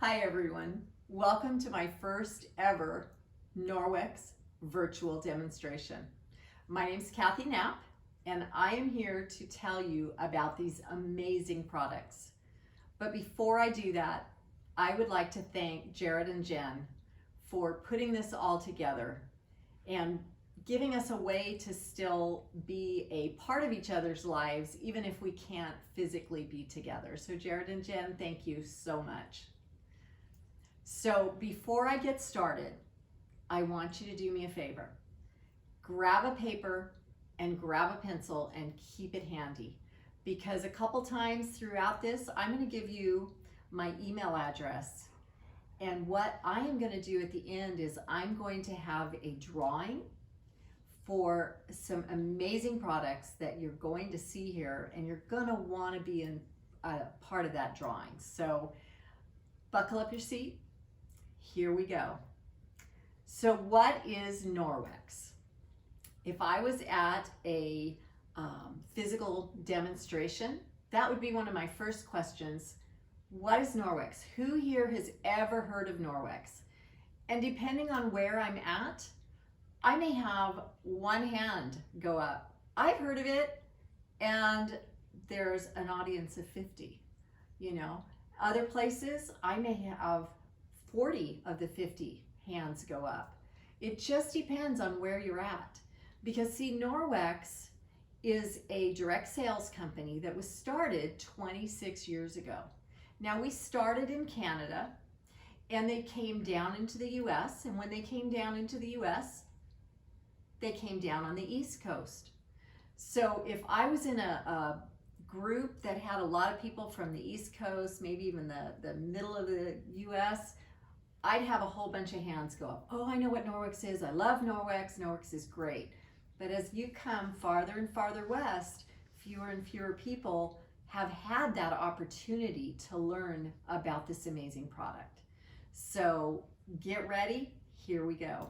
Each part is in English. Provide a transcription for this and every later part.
Hi everyone, welcome to my first ever Norwex virtual demonstration. My name is Kathy Knapp and I am here to tell you about these amazing products. But before I do that, I would like to thank Jeret and Jenn for putting this all together and giving us a way to still be a part of each other's lives even if we can't physically be together. So Jeret and Jenn, thank you so much. So before I get started, I want you to do me a favor. Grab a paper and grab a pencil and keep it handy, because a couple times throughout this, I'm going to give you my email address. And what I am going to do at the end is I'm going to have a drawing for some amazing products that you're going to see here, and you're going to want to be in a part of that drawing. So buckle up your seat. Here we go. So what is Norwex? If I was at a physical demonstration, that would be one of my first questions. What is Norwex? Who here has ever heard of Norwex? And depending on where I'm at, I may have one hand go up. I've heard of it, and there's an audience of 50, you know. Other places, I may have 40 of the 50 hands go up. It just depends on where you're at. Because see, Norwex is a direct sales company that was started 26 years ago. Now we started in Canada and they came down into the US, and when they came down into the US, they came down on the East Coast. So if I was in a group that had a lot of people from the East Coast, maybe even the middle of the US, I'd have a whole bunch of hands go up. Oh, I know what Norwex is. I love Norwex. Norwex is great. But as you come farther and farther west, fewer and fewer people have had that opportunity to learn about this amazing product. So get ready. Here we go.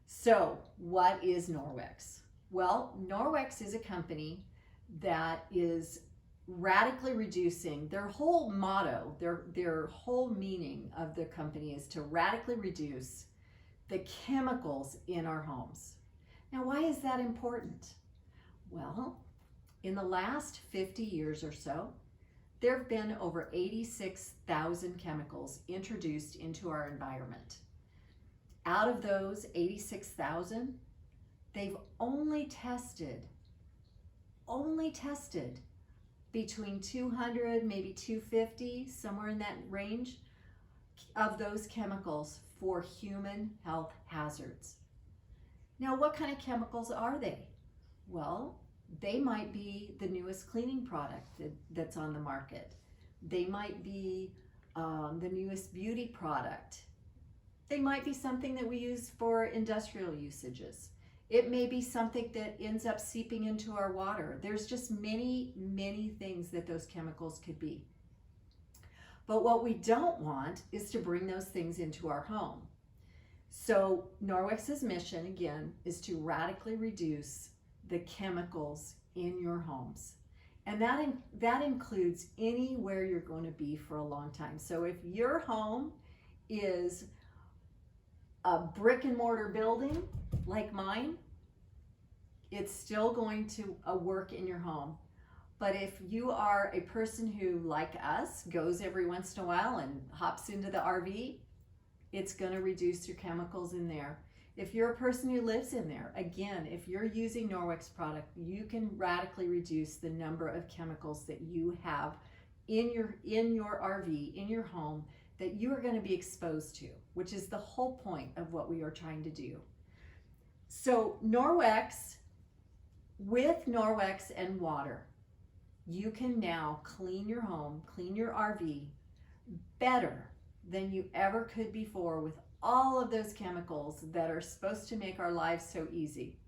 So what is Norwex? Well, Norwex is a company that is radically reducing. Their whole motto, their whole meaning of the company is to radically reduce the chemicals in our homes. Now, why is that important? Well, in the last 50 years or so, there have been over 86,000 chemicals introduced into our environment. Out of those 86,000, they've only tested between 200, maybe 250, somewhere in that range of those chemicals for human health hazards. Now, what kind of chemicals are they? Well, they might be the newest cleaning product that's on the market. They might be the newest beauty product. They might be something that we use for industrial usages. It may be something that ends up seeping into our water. There's just many, many things that those chemicals could be. But what we don't want is to bring those things into our home. So Norwex's mission, again, is to radically reduce the chemicals in your homes. And that includes anywhere you're going to be for a long time. So if your home is a brick and mortar building like mine, it's still going to work in your home. But if you are a person who, like us, goes every once in a while and hops into the RV, it's going to reduce your chemicals in there. If you're a person who lives in there, again, if you're using Norwex product, you can radically reduce the number of chemicals that you have in your RV, in your home, that you are going to be exposed to, which is the whole point of what we are trying to do. So Norwex, with Norwex and water, you can now clean your home, clean your RV better than you ever could before, with all of those chemicals that are supposed to make our lives so easy.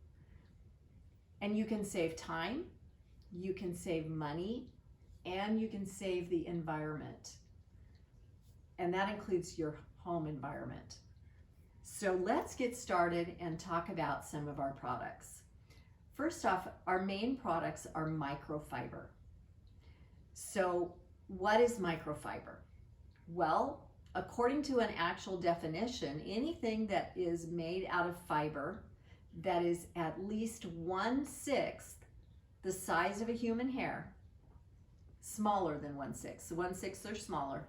And you can save time, you can save money, and you can save the environment. And that includes your home environment. So let's get started and talk about some of our products. First off, our main products are microfiber. So what is microfiber? Well, according to an actual definition, anything that is made out of fiber that is at least 1/6 the size of a human hair, smaller than 1/6, so 1/6 or smaller,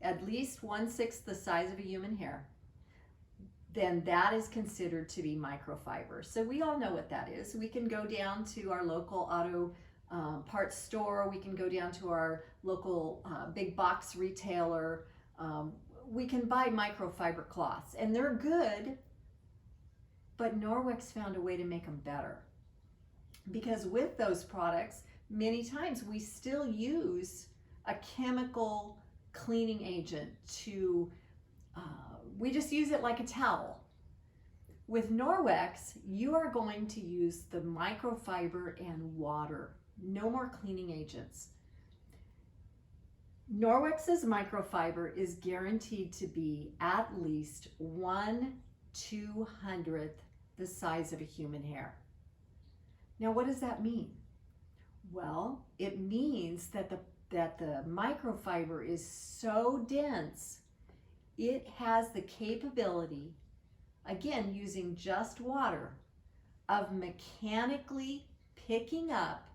at least 1/6 the size of a human hair, then that is considered to be microfiber. So we all know what that is. We can go down to our local auto parts store, we can go down to our local big box retailer. We can buy microfiber cloths, and they're good, but Norwex found a way to make them better. Because with those products, many times we still use a chemical cleaning agent to, we just use it like a towel. With Norwex, you are going to use the microfiber and water. No more cleaning agents. Norwex's microfiber is guaranteed to be at least 1/200th the size of a human hair. Now, what does that mean? Well, it means that the microfiber is so dense, it has the capability, again, using just water, of mechanically picking up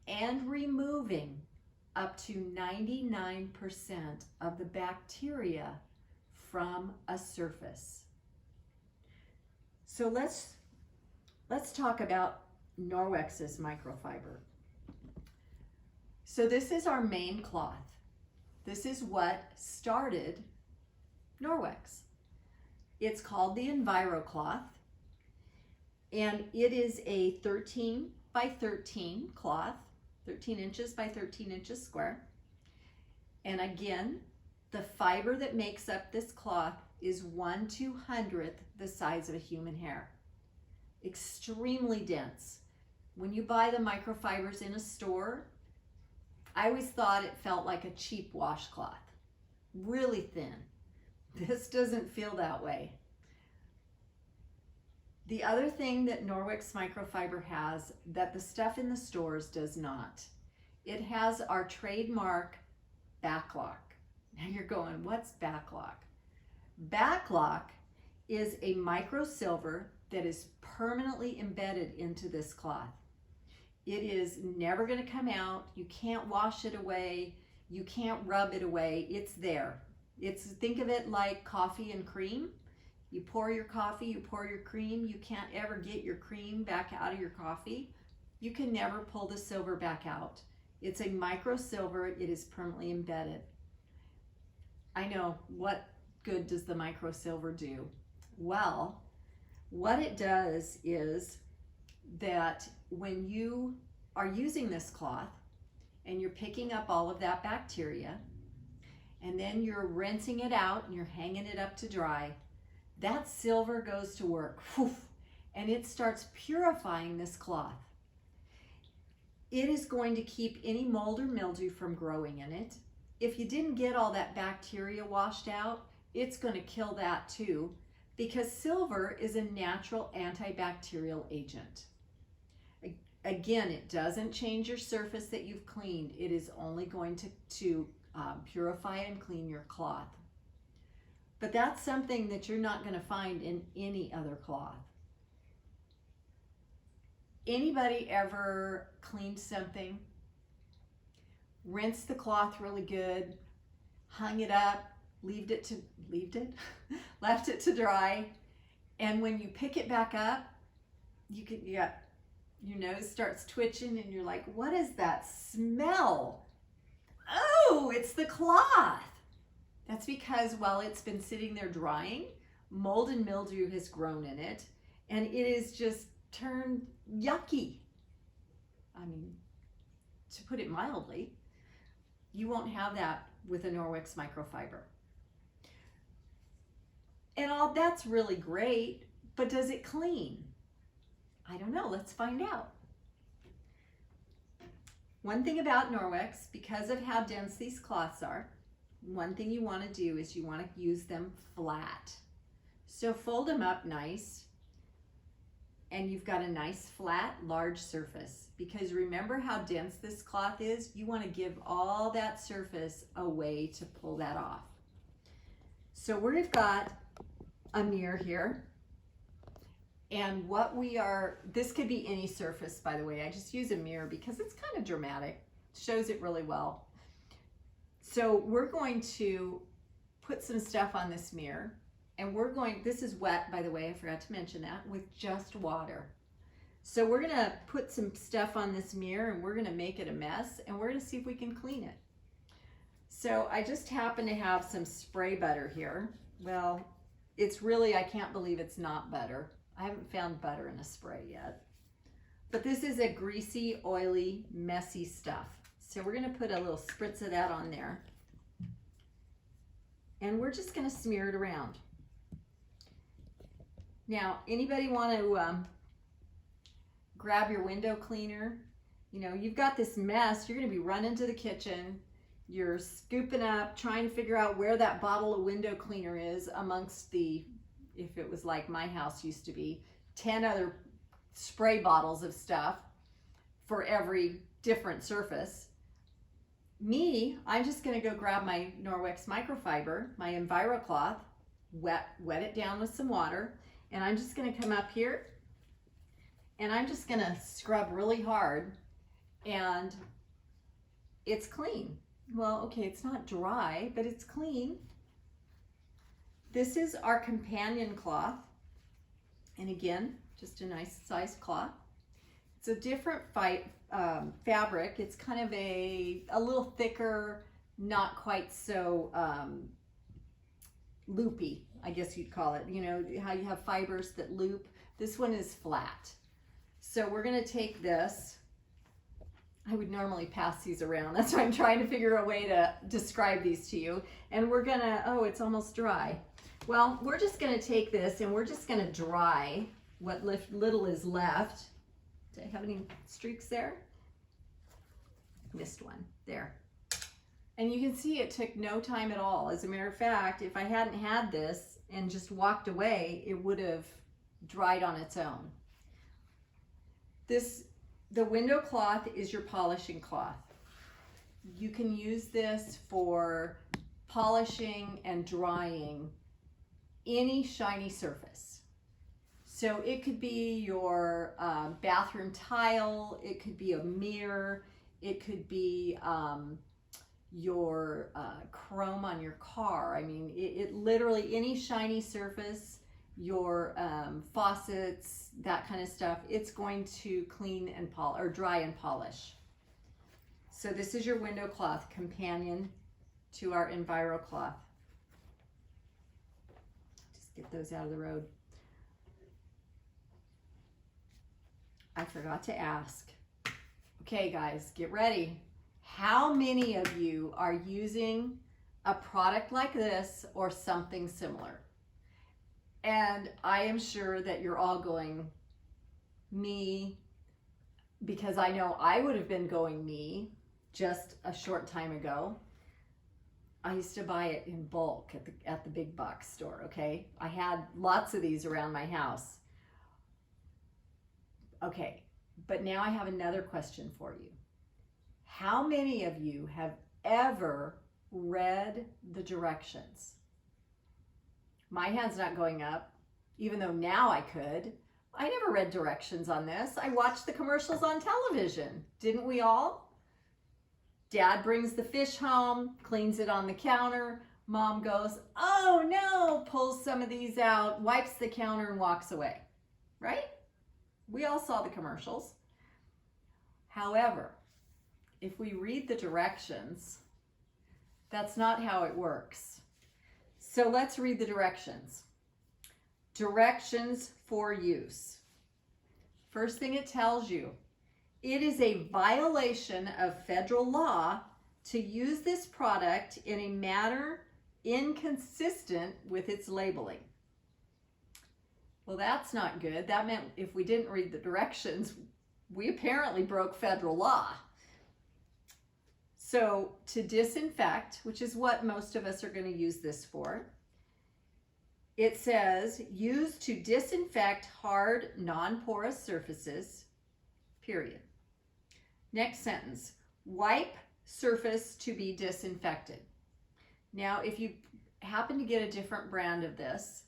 and removing up to 99% of the bacteria from a surface. So let's talk about Norwex's microfiber. So this is our main cloth. This is what started Norwex. It's called the Enviro Cloth, and it is a 13 by 13 cloth, 13 inches by 13 inches square. And again, the fiber that makes up this cloth is 1/200th the size of a human hair. Extremely dense. When you buy the microfibers in a store, I always thought it felt like a cheap washcloth. Really thin. This doesn't feel that way. The other thing that Norwex microfiber has that the stuff in the stores does not, it has our trademark backlock. Now you're going, what's backlock? Backlock is a microsilver that is permanently embedded into this cloth. It is never going to come out. You can't wash it away. You can't rub it away. It's there. Think of it like coffee and cream. You pour your coffee, you pour your cream. You can't ever get your cream back out of your coffee. You can never pull the silver back out. It's a microsilver. It is permanently embedded. I know, what good does the microsilver do? Well, what it does is that when you are using this cloth and you're picking up all of that bacteria, and then you're rinsing it out and you're hanging it up to dry, that silver goes to work, and it starts purifying this cloth. It is going to keep any mold or mildew from growing in it. If you didn't get all that bacteria washed out, it's going to kill that too, because silver is a natural antibacterial agent. Again, it doesn't change your surface that you've cleaned. It is only going to purify and clean your cloth. But that's something that you're not going to find in any other cloth. Anybody ever cleaned something, rinsed the cloth really good, hung it up, left it to dry, and when you pick it back up, your nose starts twitching and you're like, what is that smell? Oh, it's the cloth. That's because while it's been sitting there drying, mold and mildew has grown in it, and it is just turned yucky. I mean, to put it mildly, you won't have that with a Norwex microfiber. And all that's really great, but does it clean? I don't know, let's find out. One thing about Norwex, because of how dense these cloths are, one thing you want to do is you want to use them flat. So fold them up nice, and you've got a nice flat, large surface. Because remember how dense this cloth is? You want to give all that surface a way to pull that off. So we've got a mirror here. And this could be any surface, by the way. I just use a mirror because it's kind of dramatic. Shows it really well. So we're going to put some stuff on this mirror, and this is wet, by the way, I forgot to mention that, with just water. So we're gonna put some stuff on this mirror, and we're gonna make it a mess, and we're gonna see if we can clean it. So I just happen to have some spray butter here. Well, it's really, I can't believe it's not butter. I haven't found butter in a spray yet. But this is a greasy, oily, messy stuff. So we're gonna put a little spritz of that on there. And we're just gonna smear it around. Now, anybody want to grab your window cleaner? You know, you've got this mess, you're gonna be running to the kitchen, you're scooping up, trying to figure out where that bottle of window cleaner is amongst the, if it was like my house used to be, 10 other spray bottles of stuff for every different surface. I'm just gonna go grab my Norwex microfiber, my Enviro Cloth, wet it down with some water, and I'm just gonna come up here and I'm just gonna scrub really hard, and it's clean. Well, okay, it's not dry, but it's clean. This is our companion cloth, and again, just a nice size cloth. It's a different fabric. It's kind of a little thicker, not quite so loopy, I guess you'd call it. You know how you have fibers that loop? This one is flat. So we're gonna take this. I would normally pass these around. That's why I'm trying to figure a way to describe these to you. And we're gonna, oh, it's almost dry. Well, we're just gonna take this and we're just gonna dry what little is left. Do I have any streaks there? Missed one, there. And you can see it took no time at all. As a matter of fact, if I hadn't had this and just walked away, it would have dried on its own. The window cloth is your polishing cloth. You can use this for polishing and drying any shiny surface. So it could be your bathroom tile, it could be a mirror, it could be your chrome on your car. I mean, it literally, any shiny surface, your faucets, that kind of stuff, it's going to clean and dry and polish. So this is your window cloth, companion to our Enviro cloth. Just get those out of the road. I forgot to ask. Okay guys, get ready. How many of you are using a product like this or something similar? And I am sure that you're all going, me, because I know I would have been going me just a short time ago. I used to buy it in bulk at the big box store, okay? I had lots of these around my house. Okay, but now I have another question for you. How many of you have ever read the directions? My hand's not going up, even though now I could. I never read directions on this. I watched the commercials on television. Didn't we all? Dad brings the fish home, cleans it on the counter. Mom goes, oh no, pulls some of these out, wipes the counter and walks away, right? We all saw the commercials. However, if we read the directions, that's not how it works. So let's read the directions. Directions for use. First thing it tells you, it is a violation of federal law to use this product in a manner inconsistent with its labeling. Well, that's not good. That meant if we didn't read the directions, we apparently broke federal law. So to disinfect, which is what most of us are going to use this for, it says, used to disinfect hard, non-porous surfaces, period. Next sentence, wipe surface to be disinfected. Now, if you happen to get a different brand of this,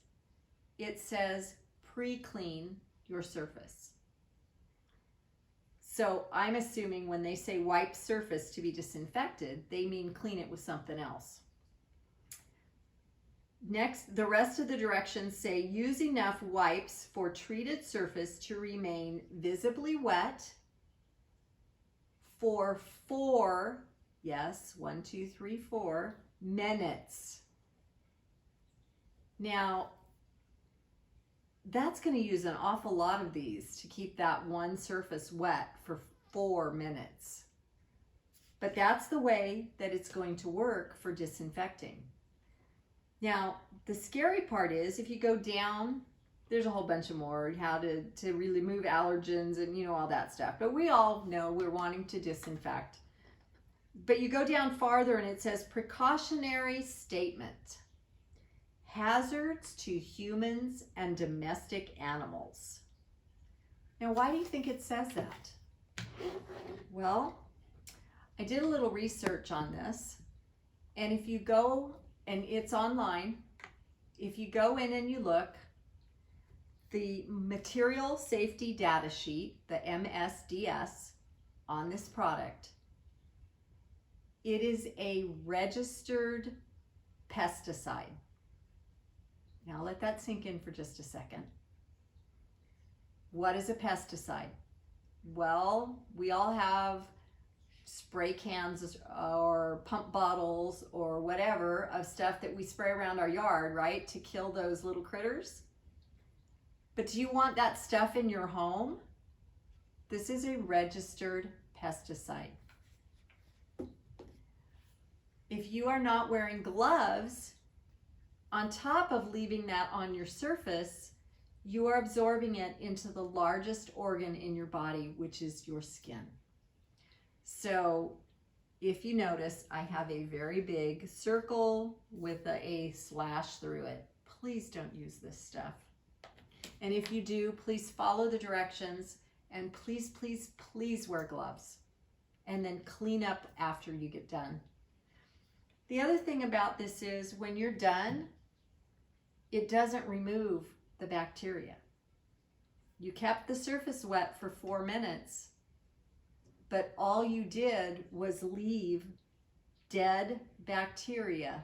it says pre-clean your surface. So I'm assuming when they say wipe surface to be disinfected, they mean clean it with something else. Next, the rest of the directions say use enough wipes for treated surface to remain visibly wet for 4, yes, 1, 2, 3, 4 minutes. Now, that's going to use an awful lot of these to keep that one surface wet for 4 minutes. But that's the way that it's going to work for disinfecting. Now, the scary part is if you go down, there's a whole bunch of more, how to remove allergens and, you know, all that stuff. But we all know we're wanting to disinfect. But you go down farther and it says precautionary statement. Hazards to humans and domestic animals. Now, why do you think it says that? Well, I did a little research on this, and if you go, and it's online, if you go in and you look, the material safety data sheet, the MSDS, on this product, it is a registered pesticide. Now let that sink in for just a second. What is a pesticide? Well, we all have spray cans or pump bottles or whatever of stuff that we spray around our yard, right, to kill those little critters. But do you want that stuff in your home? This is a registered pesticide. If you are not wearing gloves, on top of leaving that on your surface, you are absorbing it into the largest organ in your body, which is your skin. So if you notice, I have a very big circle with a slash through it. Please don't use this stuff. And if you do, please follow the directions, and please, please, please wear gloves, and then clean up after you get done. The other thing about this is when you're done, it doesn't remove the bacteria. You kept the surface wet for 4 minutes, but all you did was leave dead bacteria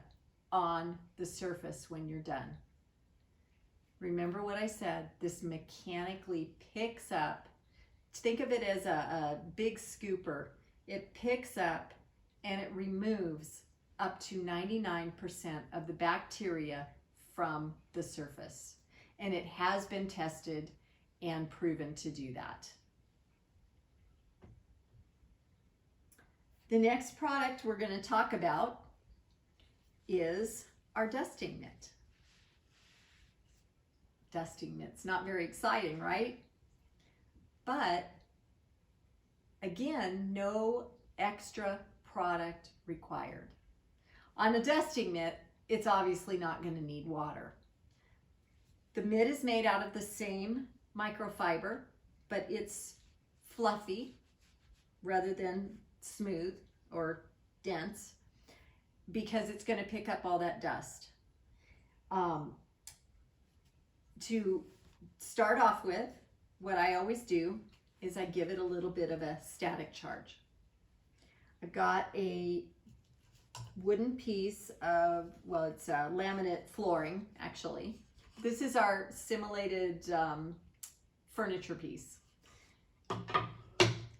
on the surface when you're done. Remember what I said, this mechanically picks up. Think of it as a big scooper. It picks up and it removes up to 99% of the bacteria from the surface. And it has been tested and proven to do that. The next product we're going to talk about is our dusting mitt. Dusting mitt's not very exciting, right? But again, no extra product required. On a dusting mitt, it's obviously not going to need water. The mitt is made out of the same microfiber, but it's fluffy rather than smooth or dense because it's going to pick up all that dust. To start off with, what I always do is I give it a little bit of a static charge. I've got a wooden piece of, well, it's laminate flooring, actually. This is our simulated furniture piece.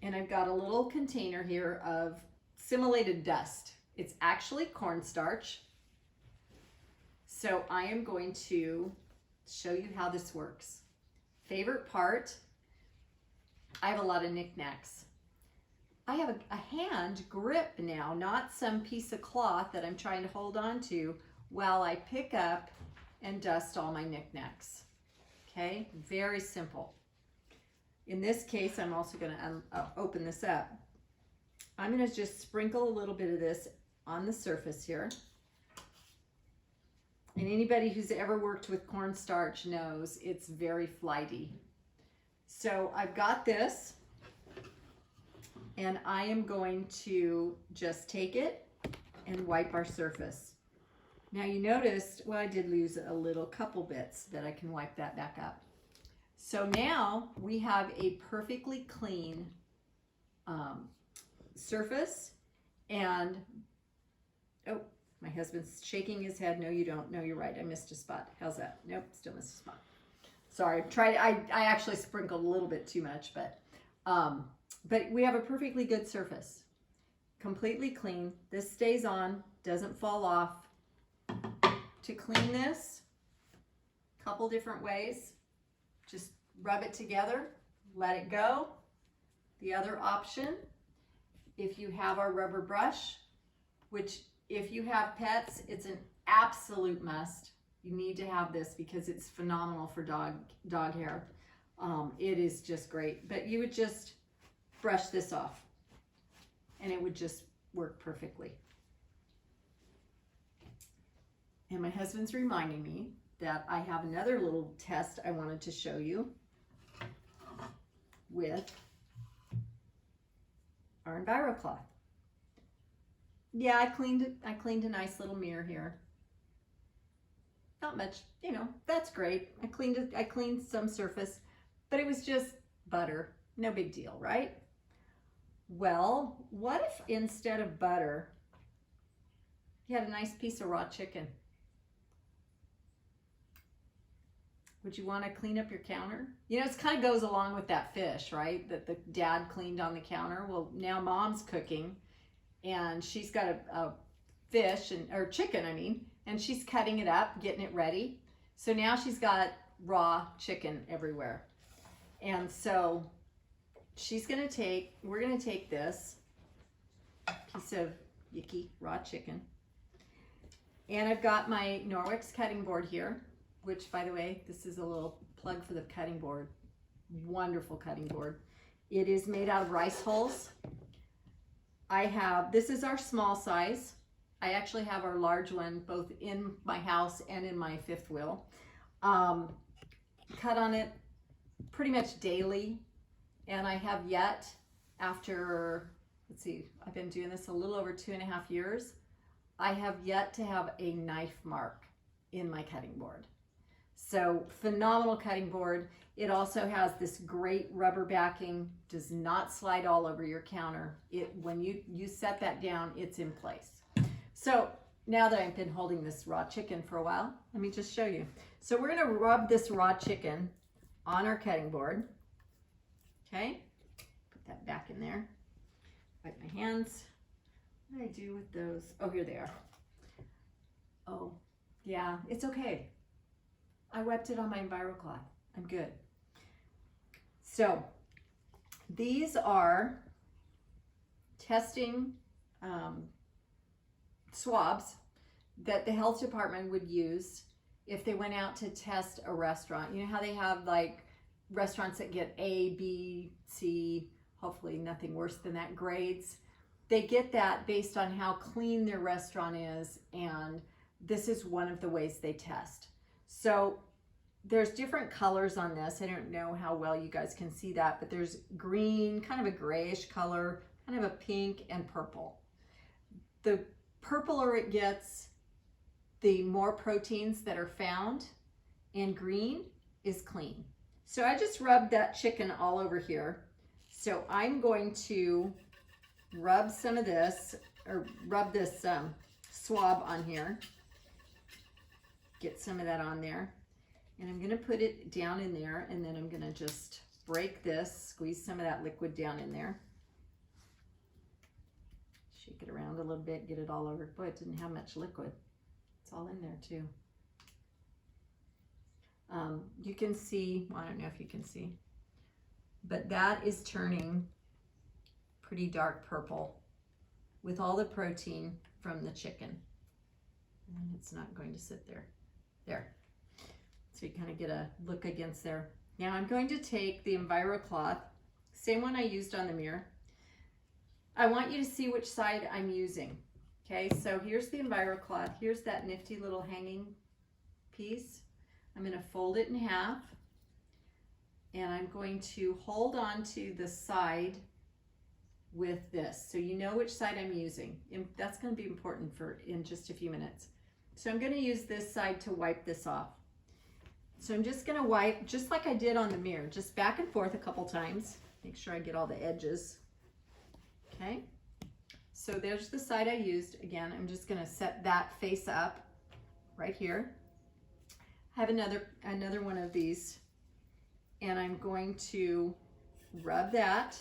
And I've got a little container here of simulated dust. It's actually cornstarch. So I am going to show you how this works. Favorite part, I have a lot of knickknacks. I have a hand grip now, not some piece of cloth that I'm trying to hold on to while I pick up and dust all my knickknacks. Okay, very simple. In this case, I'm also going to open this up. I'm going to just sprinkle a little bit of this on the surface here. And anybody who's ever worked with cornstarch knows it's very flighty. So I've got this, and I am going to just take it and wipe our surface. Now you noticed, well, I did lose a little couple bits that I can wipe that back up. So now we have a perfectly clean surface. And, oh, my husband's shaking his head. No, you don't. No, you're right. I missed a spot. How's that? Nope, still missed a spot. Sorry, I actually sprinkled a little bit too much, but we have a perfectly good surface. Completely clean. This stays on, doesn't fall off. To clean this, a couple different ways. Just rub it together, let it go. The other option, if you have our rubber brush, which if you have pets, it's an absolute must. You need to have this because it's phenomenal for dog hair. It is just great, but you would just brush this off and it would just work perfectly. And my husband's reminding me that I have another little test I wanted to show you with our Enviro Cloth. Yeah, I cleaned a nice little mirror here. Not much, you know, that's great. I cleaned some surface, but it was just butter. No big deal, right? Well, what if instead of butter, you had a nice piece of raw chicken? Would you want to clean up your counter? You know, it kind of goes along with that fish, right? That the dad cleaned on the counter. Well, now mom's cooking and she's got a fish, or chicken, I mean, and she's cutting it up, getting it ready. So now she's got raw chicken everywhere. And so we're gonna take this piece of yucky raw chicken. And I've got my Norwex cutting board here, which, by the way, this is a little plug for the cutting board. Wonderful cutting board. It is made out of rice hulls. this is our small size. I actually have our large one both in my house and in my fifth wheel. Cut on it pretty much daily. And I have yet, after, let's see, I've been doing this a little over 2.5 years. I have yet to have a knife mark in my cutting board. So phenomenal cutting board. It also has this great rubber backing, does not slide all over your counter. When you set that down, it's in place. So now that I've been holding this raw chicken for a while, let me just show you. So we're gonna rub this raw chicken on our cutting board. Okay, put that back in there. Wipe my hands. What do I do with those? Oh, here they are. Oh, yeah, it's okay. I wiped it on my Enviro Cloth. I'm good. So these are testing swabs that the health department would use if they went out to test a restaurant. You know how they have like restaurants that get A, B, C, hopefully nothing worse than that, grades. They get that based on how clean their restaurant is, and this is one of the ways they test. So there's different colors on this. I don't know how well you guys can see that, but there's green, kind of a grayish color, kind of a pink, and purple. The purpler it gets, the more proteins that are found, and green is clean. So I just rubbed that chicken all over here. So I'm going to rub some of this, or rub this swab on here. Get some of that on there. And I'm gonna put it down in there, and then I'm gonna just break this, squeeze some of that liquid down in there. Shake it around a little bit, get it all over. Boy, it didn't have much liquid. It's all in there too. You can see, well, I don't know if you can see, but that is turning pretty dark purple with all the protein from the chicken. And it's not going to sit there. There. So you kind of get a look against there. Now I'm going to take the Enviro Cloth, same one I used on the mirror. I want you to see which side I'm using. Okay, so here's the Enviro Cloth. Here's that nifty little hanging piece. I'm going to fold it in half, and I'm going to hold on to the side with this, so you know which side I'm using. And that's going to be important in just a few minutes. So I'm going to use this side to wipe this off. So I'm just going to wipe just like I did on the mirror, just back and forth a couple times. Make sure I get all the edges. Okay. So there's the side I used. Again, I'm just going to set that face up right here. I have another one of these, and I'm going to rub that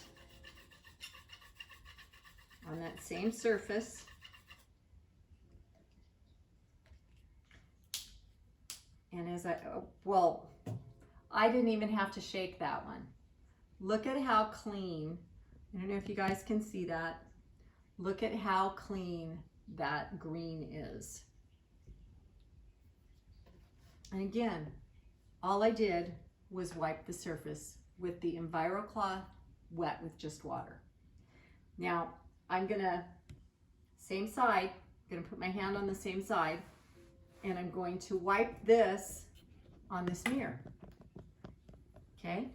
on that same surface. And as I didn't even have to shake that one. Look at how clean, I don't know if you guys can see that. Look at how clean that green is. And again, all I did was wipe the surface with the Enviro Cloth wet with just water. Now, I'm gonna, same side, I'm gonna put my hand on the same side, and I'm going to wipe this on this mirror. Okay?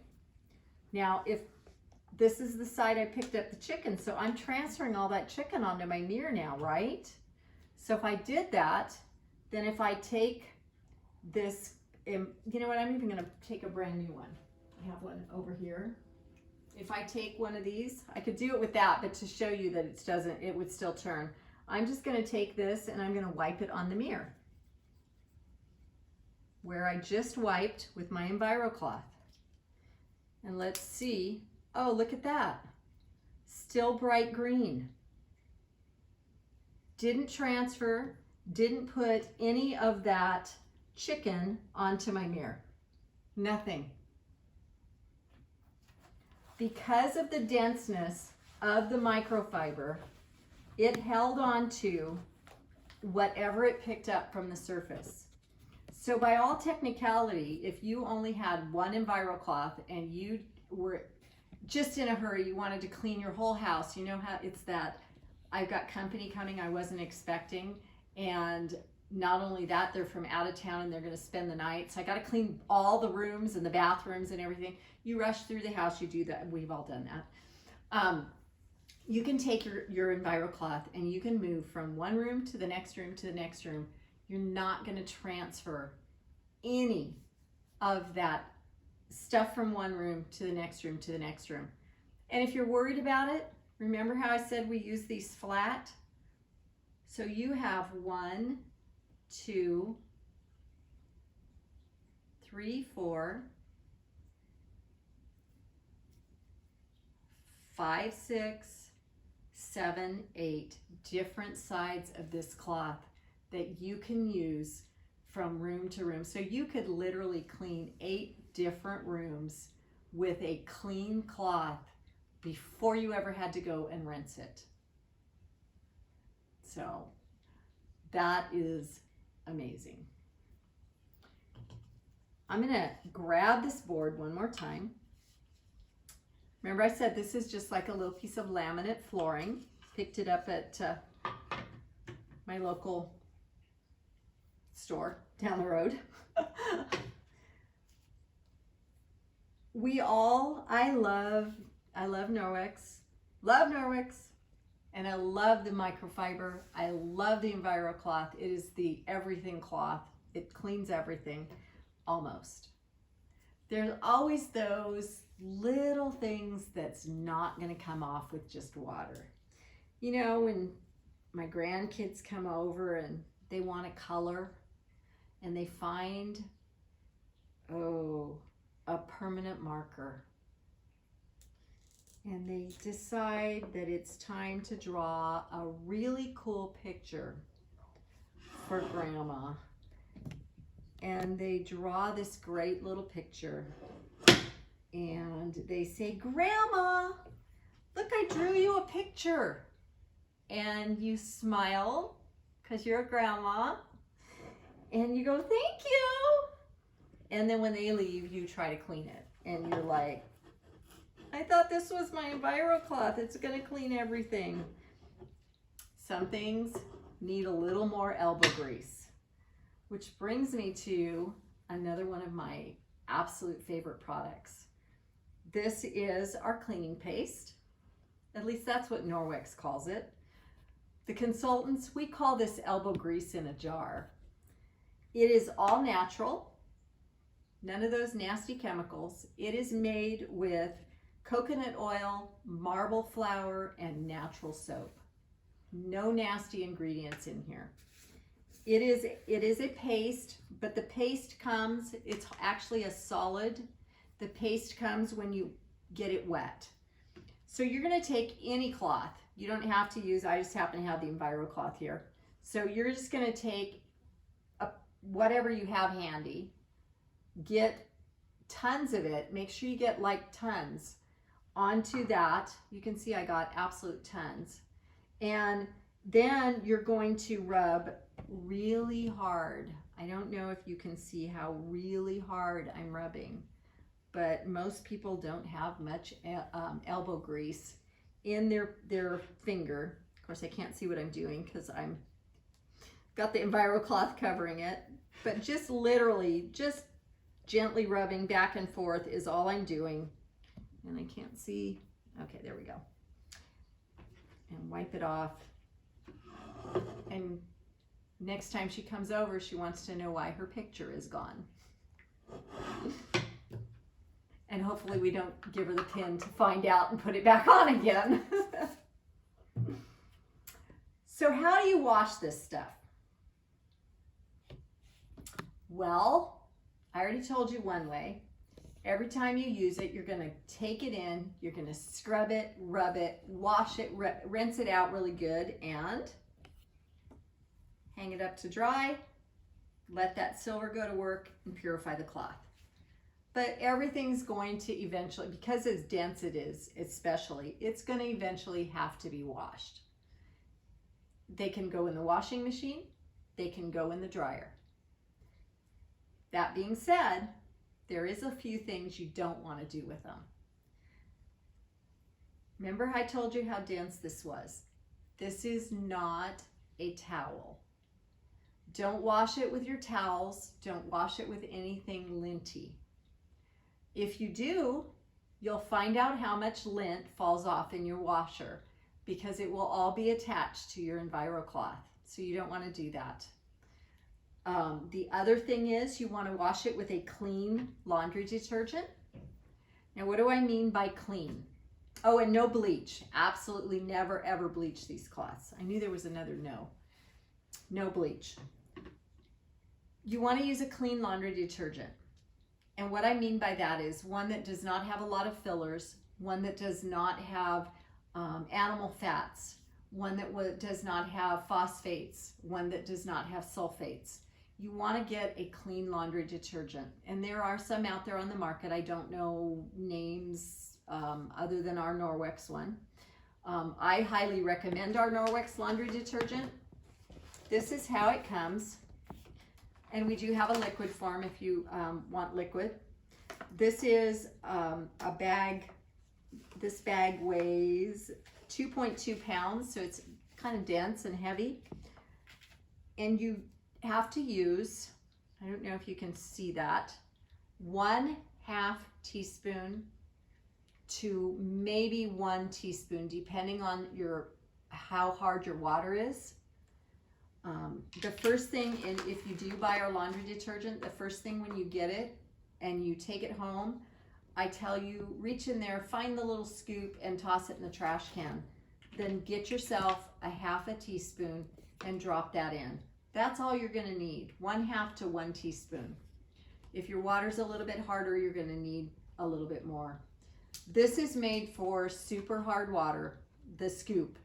Now, if this is the side I picked up the chicken, so I'm transferring all that chicken onto my mirror now, right? So if I did that, then if I take this, you know what, I'm even gonna take a brand new one. I have one over here. If I take one of these, I could do it with that, but to show you that it would still turn. I'm just gonna take this and I'm gonna wipe it on the mirror, where I just wiped with my Enviro Cloth. And let's see, oh, look at that. Still bright green. Didn't transfer, didn't put any of that chicken onto my mirror. Nothing. Because of the denseness of the microfiber, it held on to whatever it picked up from the surface. So by all technicality, if you only had one Enviro Cloth and you were just in a hurry, you wanted to clean your whole house, you know how it's that, I've got company coming I wasn't expecting, and not only that, they're from out of town and they're going to spend the night, so I got to clean all the rooms and the bathrooms and everything. You rush through the house, you do that, we've all done that. You can take your Enviro Cloth and you can move from one room to the next room to the next room. You're not going to transfer any of that stuff from one room to the next room to the next room. And if you're worried about it, remember how I said we use these flat? So you have 1, 2, 3, 4, 5, 6, 7, 8 different sides of this cloth that you can use from room to room. So you could literally clean 8 different rooms with a clean cloth before you ever had to go and rinse it. So that is amazing. I'm gonna grab this board one more time. Remember I said this is just like a little piece of laminate flooring. Picked it up at my local store down the road. I love Norwex, and I love the microfiber. I love the Enviro Cloth. It is the everything cloth. It cleans everything, almost. There's always those little things that's not gonna come off with just water. You know, when my grandkids come over and they want a color and they find, a permanent marker, and they decide that it's time to draw a really cool picture for Grandma, and they draw this great little picture and they say, Grandma, look, I drew you a picture. And you smile because you're a grandma and you go, thank you. And then when they leave, you try to clean it and you're like, I thought this was my Enviro Cloth. It's gonna clean everything. Some things need a little more elbow grease, which brings me to another one of my absolute favorite products. This is our cleaning paste. At least that's what Norwex calls it. The consultants, we call this elbow grease in a jar. It is all natural, none of those nasty chemicals. It is made with coconut oil, marble flour, and natural soap. No nasty ingredients in here. It is a paste, but the paste comes, it's actually a solid. The paste comes when you get it wet. So you're gonna take any cloth. You don't have to use, I just happen to have the Enviro cloth here. So you're just gonna take whatever you have handy, get tons of it. Make sure you get like tons onto that. You can see I got absolute tons. And then you're going to rub really hard. I don't know if you can see how really hard I'm rubbing, but most people don't have much elbow grease in their finger. Of course, I can't see what I'm doing because I'm got the Enviro cloth covering it, but just literally, just gently rubbing back and forth is all I'm doing. And I can't see. Okay, there we go. And wipe it off. And next time she comes over, she wants to know why her picture is gone. And hopefully we don't give her the pin to find out and put it back on again. So how do you wash this stuff? Well, I already told you one way. Every time you use it, you're going to take it in, you're going to scrub it, rub it, wash it, rinse it out really good, and hang it up to dry. Let that silver go to work and purify the cloth. But everything's going to eventually, because as dense it is, especially, it's going to eventually have to be washed. They can go in the washing machine, they can go in the dryer. That being said, there is a few things you don't want to do with them. Remember I told you how dense this was. This is not a towel. Don't wash it with your towels. Don't wash it with anything linty. If you do, you'll find out how much lint falls off in your washer because it will all be attached to your Enviro cloth. So you don't want to do that. The other thing is you want to wash it with a clean laundry detergent. Now, what do I mean by clean? Oh, and no bleach. Absolutely never, ever bleach these cloths. I knew there was another no. No bleach. You want to use a clean laundry detergent. And what I mean by that is one that does not have a lot of fillers, one that does not have animal fats, one that does not have phosphates, one that does not have sulfates. You want to get a clean laundry detergent. And there are some out there on the market. I don't know names other than our Norwex one. I highly recommend our Norwex laundry detergent. This is how it comes. And we do have a liquid form if you want liquid. This is a bag. This bag weighs 2.2 pounds, so it's kind of dense and heavy. And you have to use, I don't know if you can see that, 1/2 teaspoon to maybe 1 teaspoon, depending on how hard your water is. The first thing, and if you do buy our laundry detergent, the first thing when you get it and you take it home, I tell you, reach in there, find the little scoop and toss it in the trash can. Then get yourself 1/2 teaspoon and drop that in. That's all you're gonna need, 1/2 to 1 teaspoon. If your water's a little bit harder, you're gonna need a little bit more. This is made for super hard water, the scoop,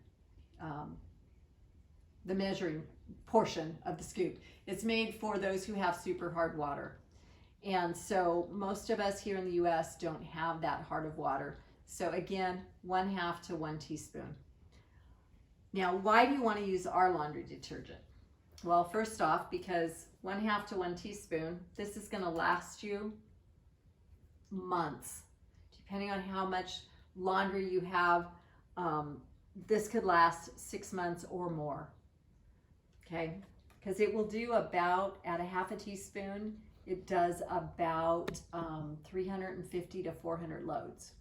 the measuring portion of the scoop. It's made for those who have super hard water. And so most of us here in the US don't have that hard of water. So again, 1/2 to 1 teaspoon. Now, why do you want to use our laundry detergent? Well, first off, because 1/2 to 1 teaspoon, this is going to last you months. Depending on how much laundry you have, this could last 6 months or more. Okay, because it will do about, at 1/2 teaspoon, it does about 350 to 400 loads.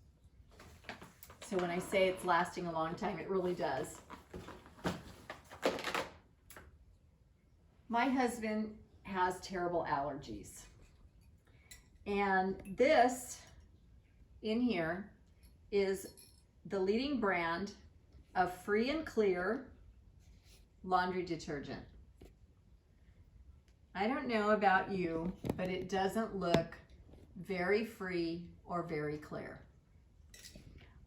So when I say it's lasting a long time, it really does. My husband has terrible allergies. And this in here is the leading brand of free and clear laundry detergent. I don't know about you, but it doesn't look very free or very clear.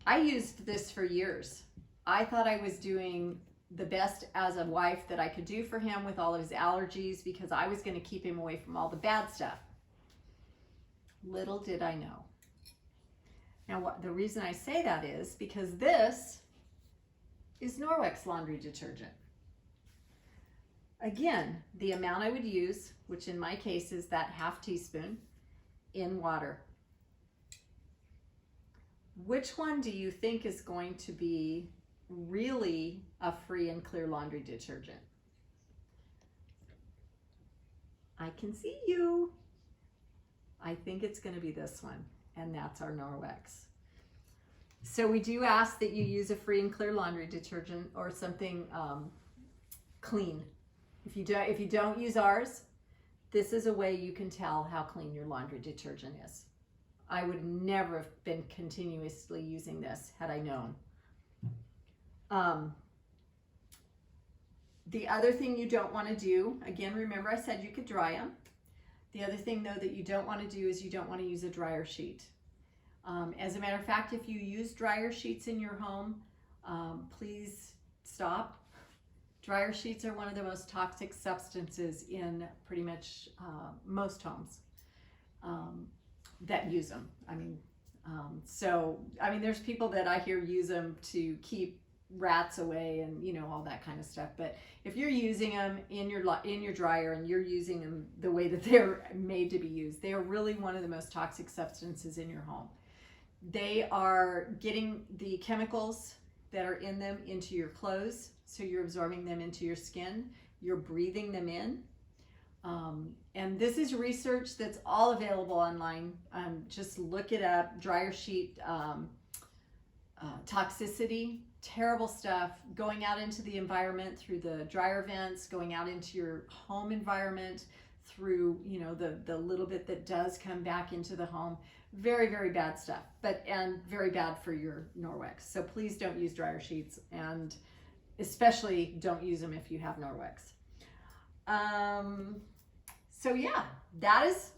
I used this for years. I thought I was doing the best as a wife that I could do for him with all of his allergies because I was going to keep him away from all the bad stuff. Little did I know. Now, the reason I say that is because this is Norwex laundry detergent. Again, the amount I would use, which in my case is that half teaspoon, in water. Which one do you think is going to be really a free and clear laundry detergent? I can see you. I think it's going to be this one, and that's our Norwex. So we do ask that you use a free and clear laundry detergent or something clean. If you don't use ours, this is a way you can tell how clean your laundry detergent is. I would never have been continuously using this had I known. The other thing you don't want to do, again, remember I said you could dry them. The other thing though that you don't want to do is you don't want to use a dryer sheet. As a matter of fact, if you use dryer sheets in your home, please stop. Dryer sheets are one of the most toxic substances in pretty much most homes that use them. There's people that I hear use them to keep rats away and all that kind of stuff. But if you're using them in your dryer and you're using them the way that they're made to be used, they are really one of the most toxic substances in your home. They are getting the chemicals that are in them into your clothes, so you're absorbing them into your skin, you're breathing them in. And this is research that's all available online. Just look it up, dryer sheet toxicity, terrible stuff, going out into the environment through the dryer vents, going out into your home environment through, the little bit that does come back into the home. Very, very bad stuff, and very bad for your Norwex. So please don't use dryer sheets, and especially don't use them if you have Norwex. So yeah, that is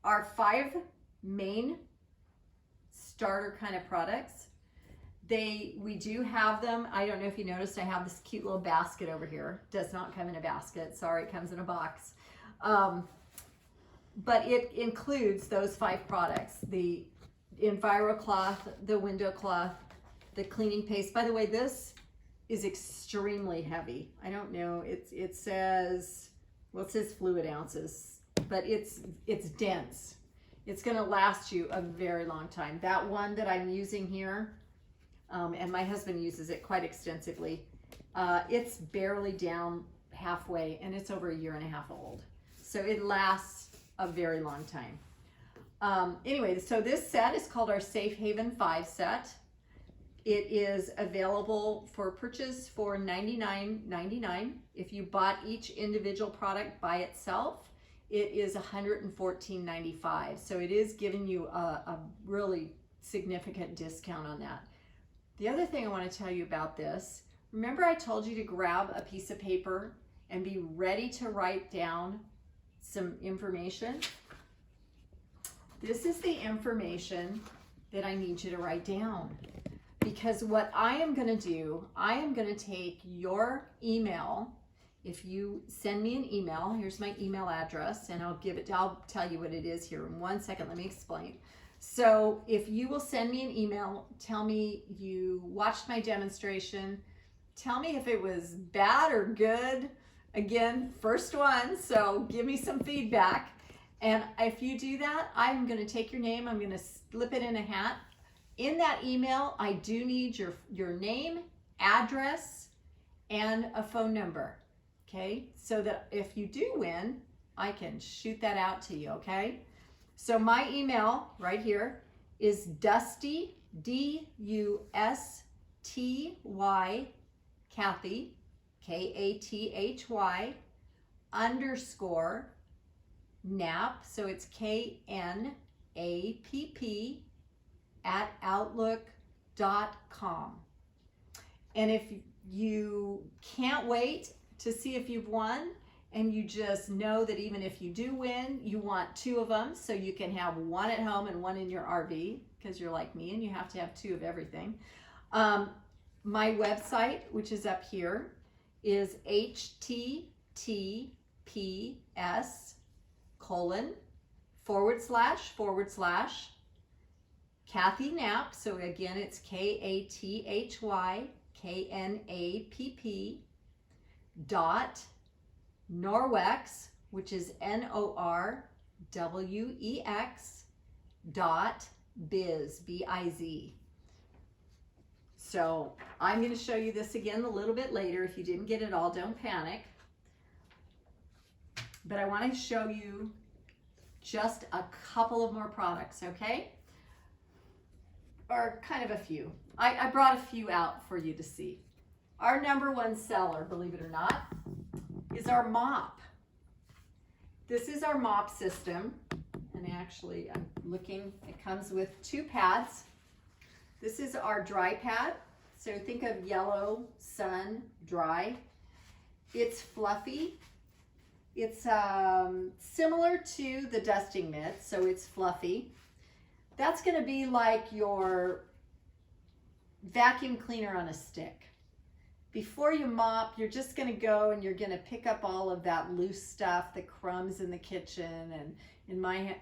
our 5 main starter kind of products. We do have them. I don't know if you noticed, I have this cute little basket over here. Does not come in a basket. Sorry, it comes in a box. But it includes those 5 products: the Enviro Cloth, the window cloth, the cleaning paste. By the way, this is extremely heavy. I don't know, it says fluid ounces, but it's dense. It's gonna last you a very long time. That one that I'm using here, and my husband uses it quite extensively, it's barely down halfway, and it's over 1.5 years old. So it lasts a very long time. Anyway, so this set is called our Safe Haven 5 set. It is available for purchase for $99.99. If you bought each individual product by itself, it is $114.95. So it is giving you a really significant discount on that. The other thing I want to tell you about this, remember I told you to grab a piece of paper and be ready to write down some information? This is the information that I need you to write down. Because what I am going to do, I am going to take your email. If you send me an email, here's my email address, and I'll tell you what it is here in 1 second. Let me explain. So if you will send me an email, tell me you watched my demonstration, tell me if it was bad or good. Again, first one, so give me some feedback. And if you do that, I'm going to take your name, I'm going to slip it in a hat. In that email, I do need your name, address, and a phone number, okay? So that if you do win, I can shoot that out to you, okay? So my email right here is Dusty, D-U-S-T-Y, Kathy, K-A-T-H-Y, _ Knapp, so it's KNAPP @outlook.com. And if you can't wait to see if you've won, and you just know that even if you do win, you want 2 of them, so you can have 1 at home and 1 in your RV, because you're like me and you have to have 2 of everything. My website, which is up here, is https:// Kathy Knapp, so again it's KATHYKNAPP .Norwex, which is NORWEX.biz, BIZ. So I'm going to show you this again a little bit later. If you didn't get it all, don't panic. But I want to show you just a couple of more products, okay? Or kind of a few. I brought a few out for you to see. Our #1 seller, believe it or not, is our mop. This is our mop system. And actually, I'm looking, it comes with 2 pads. This is our dry pad. So think of yellow, sun, dry. It's fluffy. It's similar to the dusting mitt, so it's fluffy. That's going to be like your vacuum cleaner on a stick. Before you mop, you're just going to go and you're going to pick up all of that loose stuff, the crumbs in the kitchen, and in my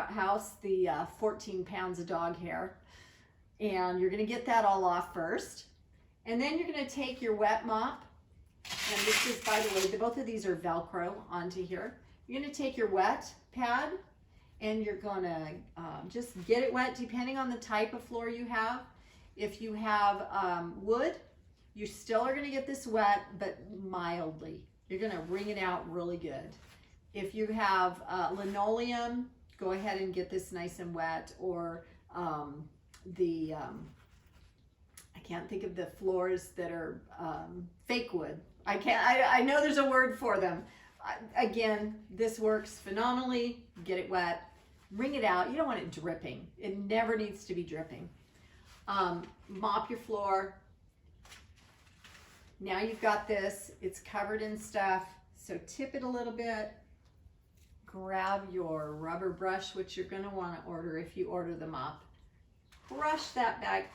house, the 14 pounds of dog hair. And you're going to get that all off first. And then you're going to take your wet mop, and this is, by the way, both of these are Velcro onto here. You're going to take your wet pad, and you're going to just get it wet depending on the type of floor you have. If you have wood, you still are going to get this wet, but mildly. You're going to wring it out really good. If you have linoleum, go ahead and get this nice and wet, or I can't think of the floors that are fake wood. I know there's a word for them. Again, this works phenomenally. Get it wet, wring it out. You don't want it dripping. It never needs to be dripping. Mop your floor. Now you've got this, it's covered in stuff, so tip it a little bit. Grab your rubber brush, which you're going to want to order if you order the mop. Brush that back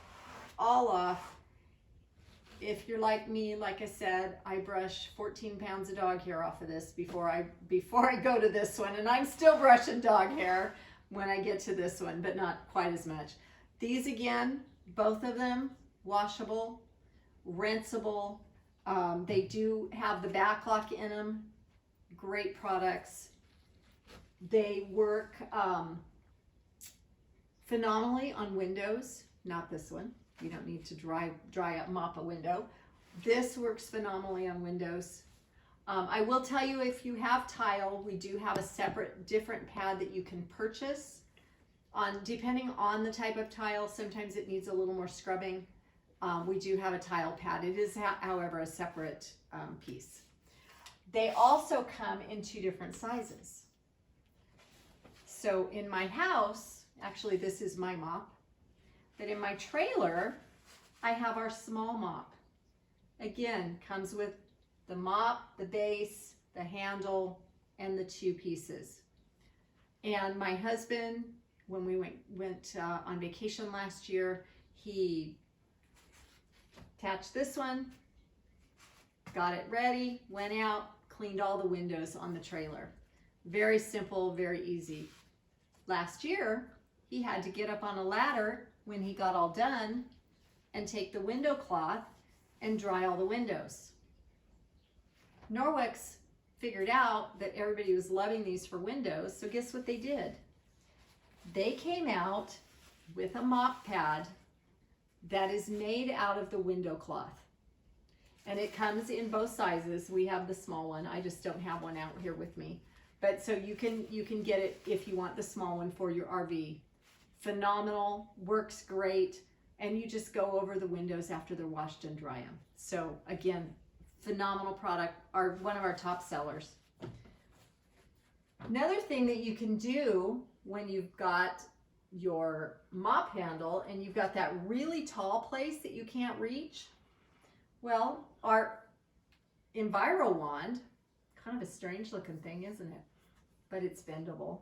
all off. If you're like me, like I said, I brush 14 pounds of dog hair off of this before I go to this one, and I'm still brushing dog hair when I get to this one, but not quite as much. These again, both of them, washable, rinsable. They do have the back lock in them. Great products. They work phenomenally on windows. Not this one. You don't need to dry up, mop a window. This works phenomenally on windows. I will tell you, if you have tile, we do have a separate, different pad that you can purchase. Depending on the type of tile, sometimes it needs a little more scrubbing. We do have a tile pad. It is, however, a separate piece. They also come in 2 different sizes. So in my house, actually this is my mop, but in my trailer, I have our small mop. Again, comes with the mop, the base, the handle, and the 2 pieces. And my husband, when we went on vacation last year, he attached this one, got it ready, went out, cleaned all the windows on the trailer. Very simple, very easy. Last year, he had to get up on a ladder when he got all done and take the window cloth and dry all the windows. Norwex figured out that everybody was loving these for windows, so guess what they did? They came out with a mop pad that is made out of the window cloth. And it comes in both sizes. We have the small one. I just don't have one out here with me. But so you can get it if you want the small one for your RV. Phenomenal, works great, and you just go over the windows after they're washed and dry them. So again, phenomenal product, one of our top sellers. Another thing that you can do when you've got your mop handle and you've got that really tall place that you can't reach, well, our Enviro Wand, kind of a strange looking thing, isn't it? But it's bendable.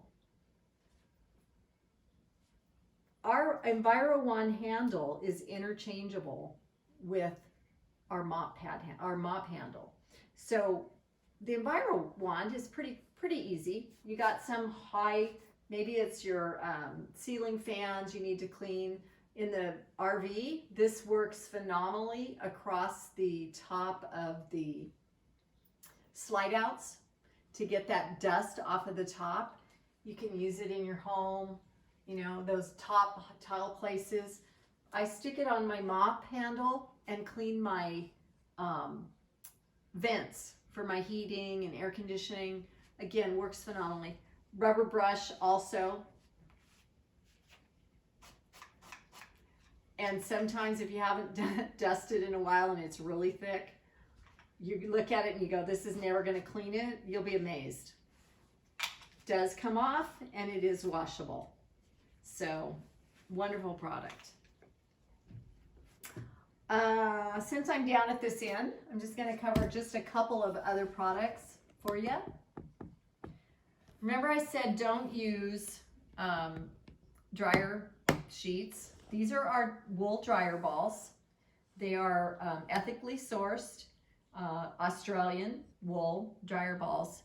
Our Enviro Wand handle is interchangeable with our mop handle. So the Enviro Wand is pretty easy. You got some high, maybe it's your ceiling fans you need to clean. In the RV, this works phenomenally across the top of the slide outs to get that dust off of the top. You can use it in your home, you know, those top tile places. I stick it on my mop handle and clean my vents for my heating and air conditioning. Again, works phenomenally. Rubber brush also. And sometimes if you haven't dusted in a while and it's really thick, you look at it and you go, this is never going to clean it. You'll be amazed. Does come off and it is washable. So, wonderful product. Since I'm down at this end, I'm just going to cover just a couple of other products for you. Remember I said don't use dryer sheets. These are our wool dryer balls. They are ethically sourced Australian wool dryer balls.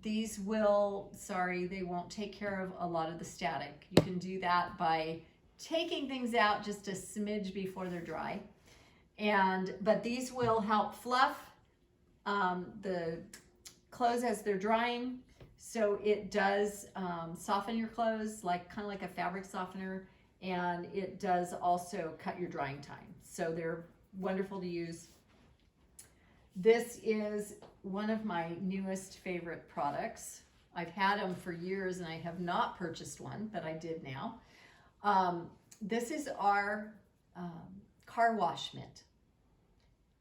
These will, they won't take care of a lot of the static. You can do that by taking things out just a smidge before they're dry. But these will help fluff the clothes as they're drying. So it does soften your clothes, kind of like a fabric softener, and it does also cut your drying time. So they're wonderful to use. This is one of my newest favorite products. I've had them for years and I have not purchased one, but I did now. This is our car wash mitt.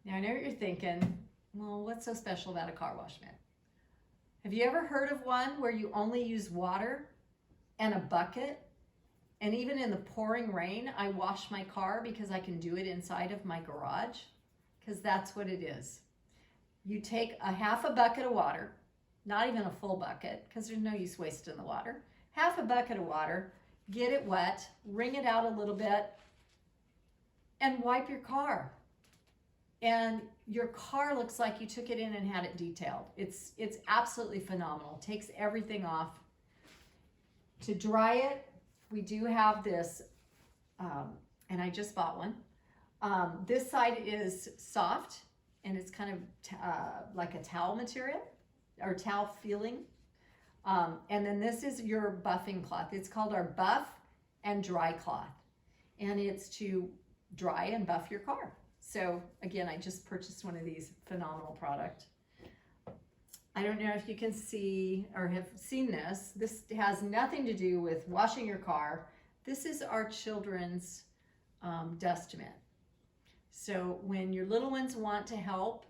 Now I know what you're thinking, well, what's so special about a car wash mitt? Have you ever heard of one where you only use water and a bucket? And even in the pouring rain, I wash my car because I can do it inside of my garage, because that's what it is. You take a half a bucket of water, not even a full bucket, because there's no use wasting the water. Half a bucket of water, get it wet, wring it out a little bit, and wipe your car. And your car looks like you took it in and had it detailed. It's absolutely phenomenal. Takes everything off. To dry it, we do have this, and I just bought one. This side is soft, and it's kind of like a towel material, or towel feeling. And then this is your buffing cloth. It's called our buff and dry cloth. And it's to dry and buff your car. So again, I just purchased one of these. Phenomenal product. I don't know if you can see or have seen this. This has nothing to do with washing your car. This is our children's dust mitt. So when your little ones want to help,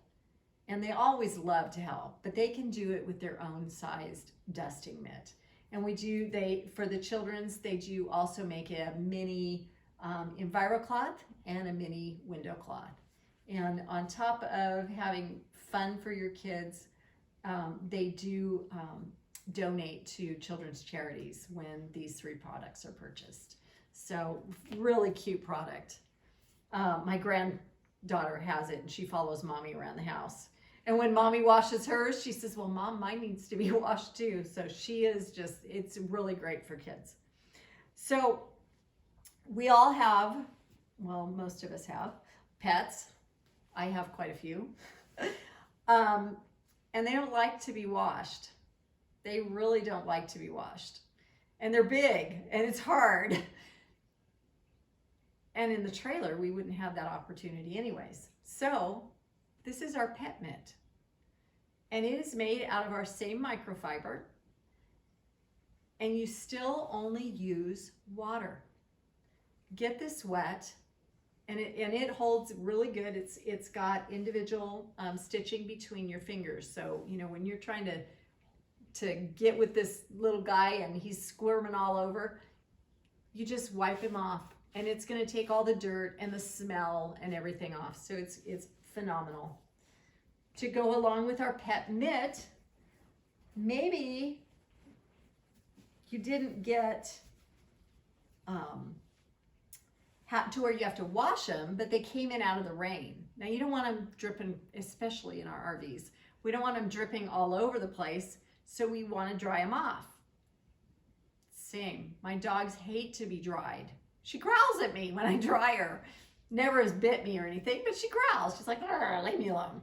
and they always love to help, but they can do it with their own sized dusting mitt. And for the children's, they do also make a mini Enviro Cloth and a mini window cloth. And on top of having fun for your kids, they do donate to children's charities when these 3 products are purchased. So really cute product. My granddaughter has it and she follows mommy around the house. And when mommy washes hers, she says, well, mom, mine needs to be washed too. So she is it's really great for kids. So we all have, well, most of us have pets. I have quite a few. And they don't like to be washed. They really don't like to be washed. And they're big and it's hard. And in the trailer, we wouldn't have that opportunity anyways. So this is our pet mitt. And it is made out of our same microfiber. And you still only use water. Get this wet. And it holds really good. It's got individual stitching between your fingers. So, you know, when you're trying to to get with this little guy and he's squirming all over, you just wipe him off, and it's going to take all the dirt and the smell and everything off. So it's phenomenal. To go along with our pet mitt, maybe you didn't get to where you have to wash them, but they came in out of the rain. Now you don't want them dripping, especially in our RVs. We don't want them dripping all over the place, so we want to dry them off. Same. My dogs hate to be dried. She growls at me when I dry her. Never has bit me or anything, but she growls. She's like, leave me alone.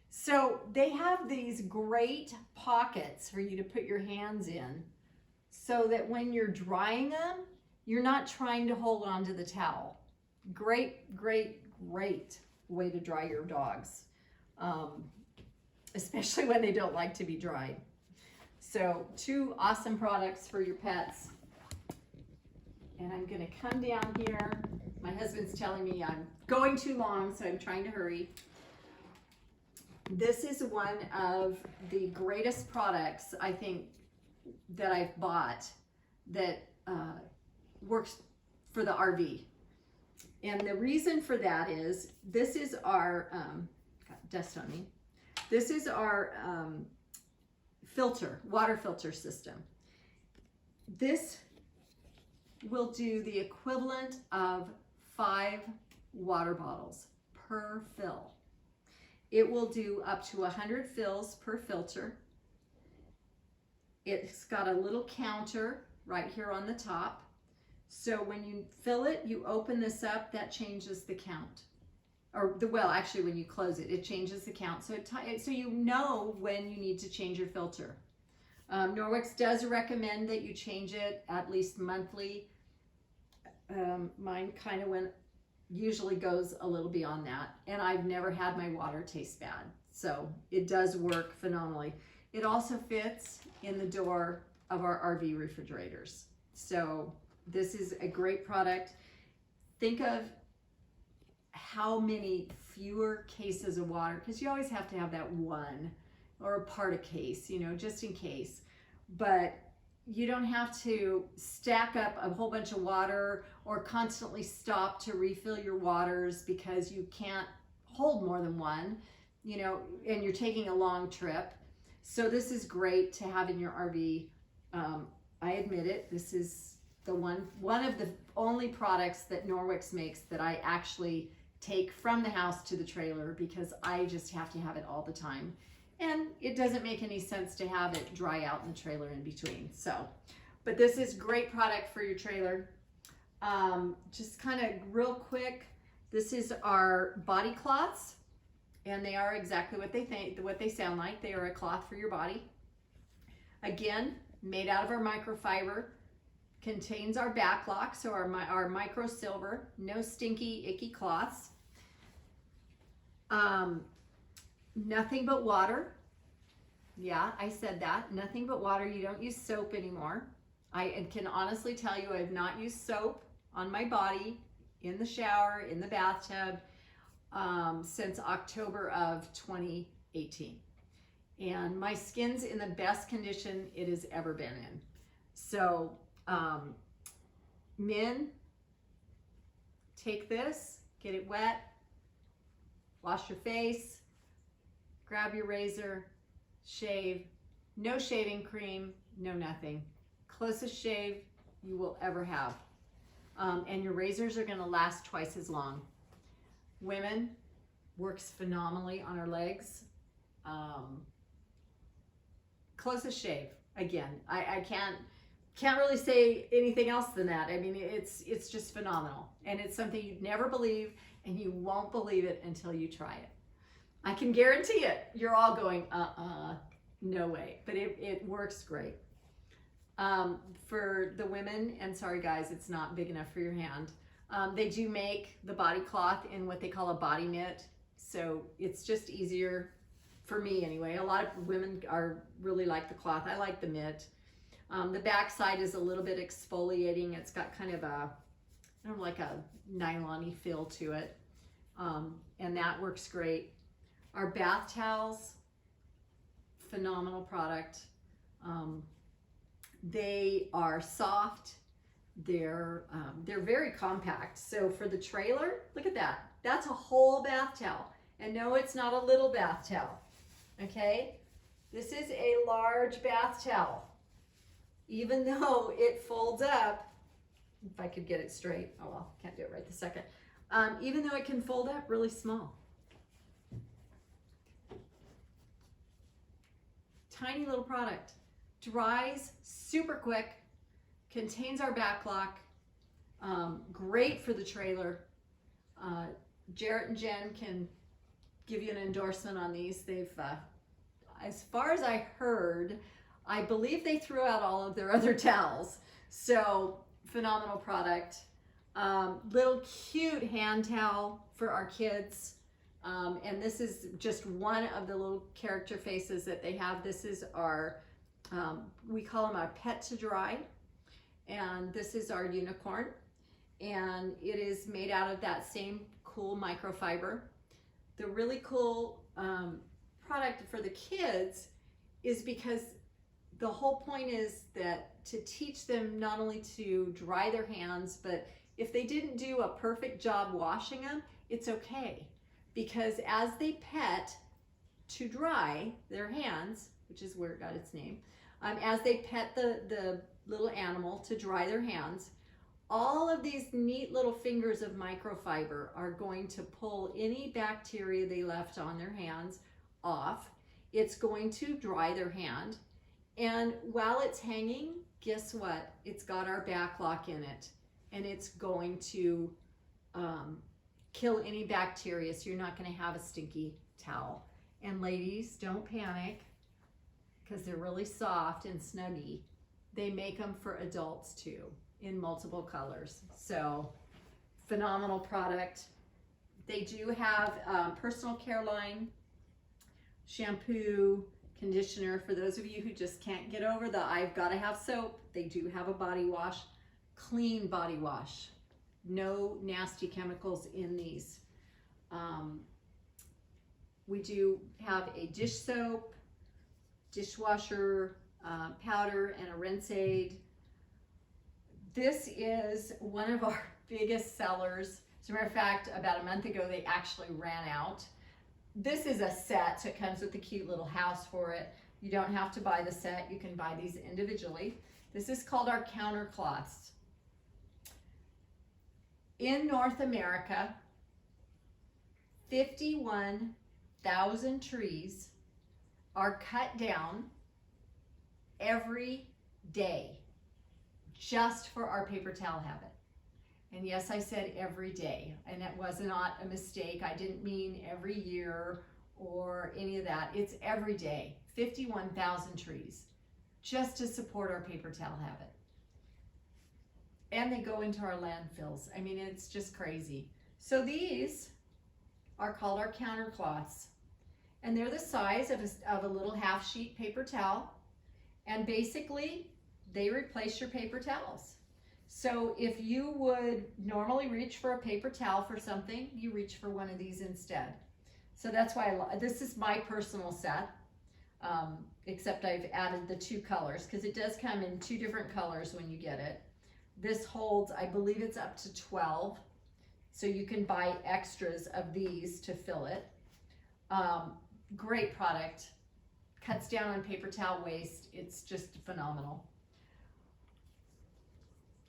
So they have these great pockets for you to put your hands in so that when you're drying them, you're not trying to hold on to the towel. Great, great, great way to dry your dogs, especially when they don't like to be dried. So 2 awesome products for your pets. And I'm gonna come down here. My husband's telling me I'm going too long, so I'm trying to hurry. This is one of the greatest products, I think, that I've bought that works for the RV. And the reason for that is, this is our, got dust on me. This is our water filter system. This will do the equivalent of 5 water bottles per fill. It will do up to 100 fills per filter. It's got a little counter right here on the top. So when you fill it, you open this up, that changes the count. Actually when you close it, it changes the count. So you know when you need to change your filter. Norwex does recommend that you change it at least monthly. Mine kind of usually goes a little beyond that, and I've never had my water taste bad. So it does work phenomenally. It also fits in the door of our RV refrigerators. So this is a great product. Think of how many fewer cases of water, because you always have to have that one or a part of case, you know, just in case. But you don't have to stack up a whole bunch of water or constantly stop to refill your waters because you can't hold more than one, you know, and you're taking a long trip. So this is great to have in your RV. I admit it, this is the one of the only products that Norwex makes that I actually take from the house to the trailer, because I just have to have it all the time. And it doesn't make any sense to have it dry out in the trailer in between. So, but this is great product for your trailer. Just kind of real quick, this is our body cloths, and they are exactly what they sound like. They are a cloth for your body. Again, made out of our microfiber, contains our back lock, so our micro silver, no stinky, icky cloths. Nothing but water. Yeah, I said that. Nothing but water. You don't use soap anymore. I can honestly tell you I've not used soap on my body, in the shower, in the bathtub, since October of 2018. And my skin's in the best condition it has ever been in. So, men, take this, get it wet, wash your face, grab your razor, shave. No shaving cream, no nothing. Closest shave you will ever have. And your razors are gonna last twice as long. Women, works phenomenally on our legs. Closest shave. Again, I can't really say anything else than that. I mean, it's just phenomenal. And it's something you'd never believe, and you won't believe it until you try it. I can guarantee it. You're all going, no way. But it works great. For the women, and sorry guys, it's not big enough for your hand. They do make the body cloth in what they call a body mitt. So it's just easier for me anyway. A lot of women really like the cloth. I like the mitt. The back side is a little bit exfoliating. It's got kind of a, I don't know, like a nylon-y feel to it. And that works great. Our bath towels, phenomenal product. They are soft. They're very compact. So for the trailer, look at that. That's a whole bath towel. And no, it's not a little bath towel. Okay? This is a large bath towel. Even though it folds up, if I could get it straight. Oh well, can't do it right this second. Even though it can fold up really small. Tiny little product. Dries super quick. Contains our back lock. Great for the trailer. Jeret and Jenn can give you an endorsement on these. They've, as far as I heard, I believe they threw out all of their other towels. So phenomenal product. Little cute hand towel for our kids. And this is just one of the little character faces that they have. This is our, we call them our pet to dry. And this is our unicorn. And it is made out of that same cool microfiber. The really cool product for the kids is because the whole point is that to teach them not only to dry their hands, but if they didn't do a perfect job washing them, it's okay. Because as they pet to dry their hands, which is where it got its name, as they pet the little animal to dry their hands, all of these neat little fingers of microfiber are going to pull any bacteria they left on their hands off. It's going to dry their hand. And while it's hanging, guess what? It's got our back lock in it. And it's going to kill any bacteria, so you're not going to have a stinky towel. And ladies, don't panic, because they're really soft and snuggy. They make them for adults too, in multiple colors. So phenomenal product. They do have personal care line, shampoo, conditioner. For those of you who just can't get over the I've got to have soap, they do have a body wash, clean body wash. No nasty chemicals in these. We do have a dish soap, dishwasher powder, and a rinse aid. This is one of our biggest sellers. As a matter of fact, about a month ago, they actually ran out. This is a set, so it comes with a cute little house for it. You don't have to buy the set. You can buy these individually. This is called our counter cloths. In North America, 51,000 trees are cut down every day just for our paper towel habit. And yes, I said every day, and it was not a mistake. I didn't mean every year or any of that. It's every day, 51,000 trees just to support our paper towel habit. And they go into our landfills. I mean, it's just crazy. So these are called our counter cloths. And they're the size of a little half sheet paper towel. And basically, they replace your paper towels. So if you would normally reach for a paper towel for something, you reach for one of these instead. So that's why this is my personal set, except I've added the two colors, because it does come in two different colors when you get it. This holds, I believe it's up to 12. So you can buy extras of these to fill it. Great product. Cuts down on paper towel waste. It's just phenomenal.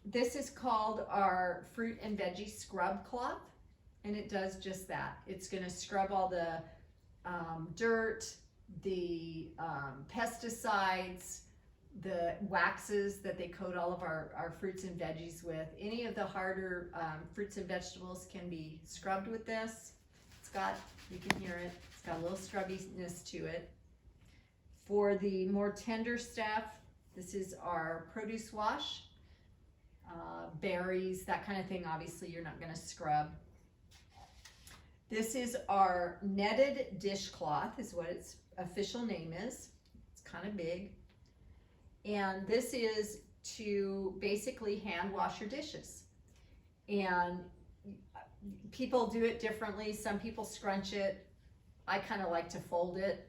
This is called our fruit and veggie scrub cloth, and it does just that. It's going to scrub all the dirt, the pesticides, the waxes that they coat all of our fruits and veggies with. Any of the harder fruits and vegetables can be scrubbed with this. It's got, you can hear it, it's got a little scrubbiness to it. For the more tender stuff, this is our produce wash. Berries, that kind of thing, obviously you're not going to scrub. This is our netted dishcloth, is what its official name is. It's kind of big. And this is to basically hand wash your dishes. And people do it differently. Some people scrunch it. I kind of like to fold it.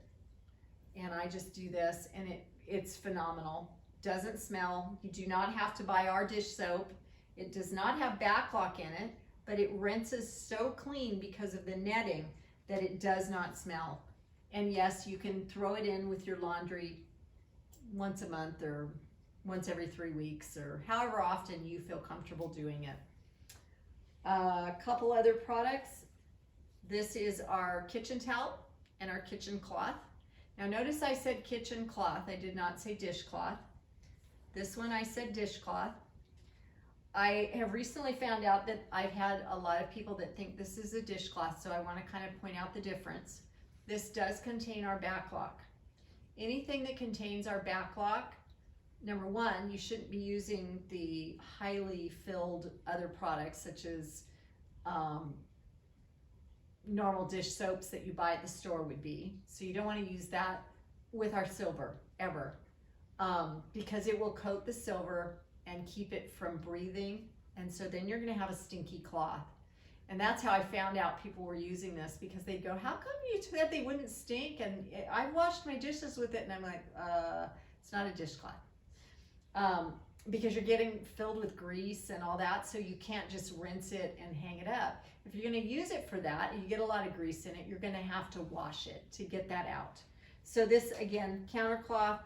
And I just do this, and it's phenomenal. Doesn't smell. You do not have to buy our dish soap. It does not have backlock in it, but it rinses so clean because of the netting that it does not smell. And yes, you can throw it in with your laundry once a month or once every 3 weeks or however often you feel comfortable doing it. A couple other products. This is our kitchen towel and our kitchen cloth. Now notice I said kitchen cloth. I did not say dishcloth. This one I said dishcloth. I have recently found out that I've had a lot of people that think this is a dishcloth, so I want to kind of point out the difference. This does contain our backlock. Anything that contains our backlock, number one, you shouldn't be using the highly filled other products such as normal dish soaps that you buy at the store would be. So you don't want to use that with our silver ever, because it will coat the silver and keep it from breathing, and so then you're going to have a stinky cloth. And that's how I found out people were using this, because they'd go, how come you said they wouldn't stink? And I washed my dishes with it, and I'm like, it's not a dishcloth. Because you're getting filled with grease and all that, so you can't just rinse it and hang it up. If you're going to use it for that, you get a lot of grease in it, you're going to have to wash it to get that out. So this, again, counter cloth,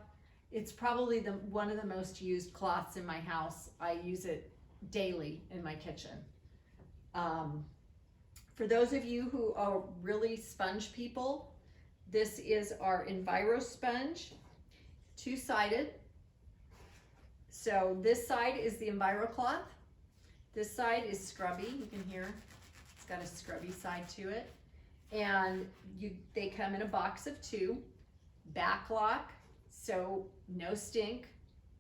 it's probably one of the most used cloths in my house. I use it daily in my kitchen. For those of you who are really sponge people, this is our Enviro Sponge, two-sided. So this side is the Enviro Cloth. This side is scrubby. You can hear it's got a scrubby side to it. And they come in a box of 2. Backlock, so no stink,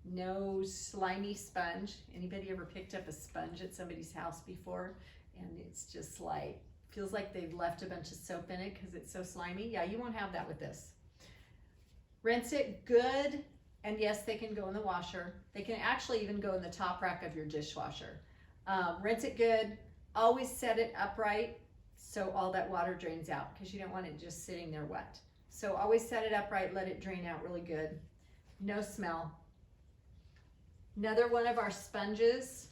no slimy sponge. Anybody ever picked up a sponge at somebody's house before and it's just like, feels like they've left a bunch of soap in it because it's so slimy? Yeah, you won't have that with this. Rinse it good, and yes, they can go in the washer. They can actually even go in the top rack of your dishwasher. Rinse it good. Always set it upright so all that water drains out, because you don't want it just sitting there wet. So always set it upright, let it drain out really good. No smell. Another one of our sponges.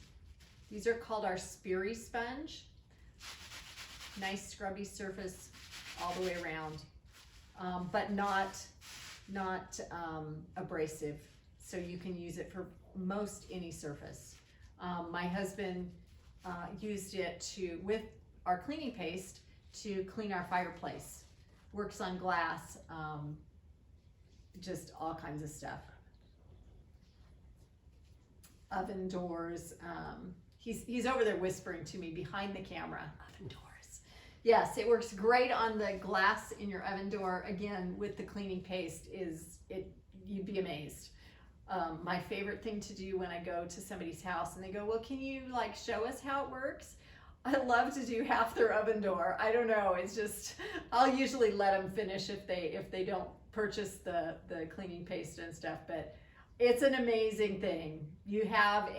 These are called our Spuri Sponge. Nice scrubby surface all the way around, but not abrasive. So you can use it for most any surface. My husband used it with our cleaning paste to clean our fireplace. Works on glass, just all kinds of stuff. Oven doors. He's over there whispering to me behind the camera. Oven doors. Yes, it works great on the glass in your oven door. Again, with the cleaning paste, you'd be amazed. My favorite thing to do when I go to somebody's house and they go, well, can you like show us how it works? I love to do half their oven door. I don't know. It's just, I'll usually let them finish if they don't purchase the cleaning paste and stuff, but it's an amazing thing. You have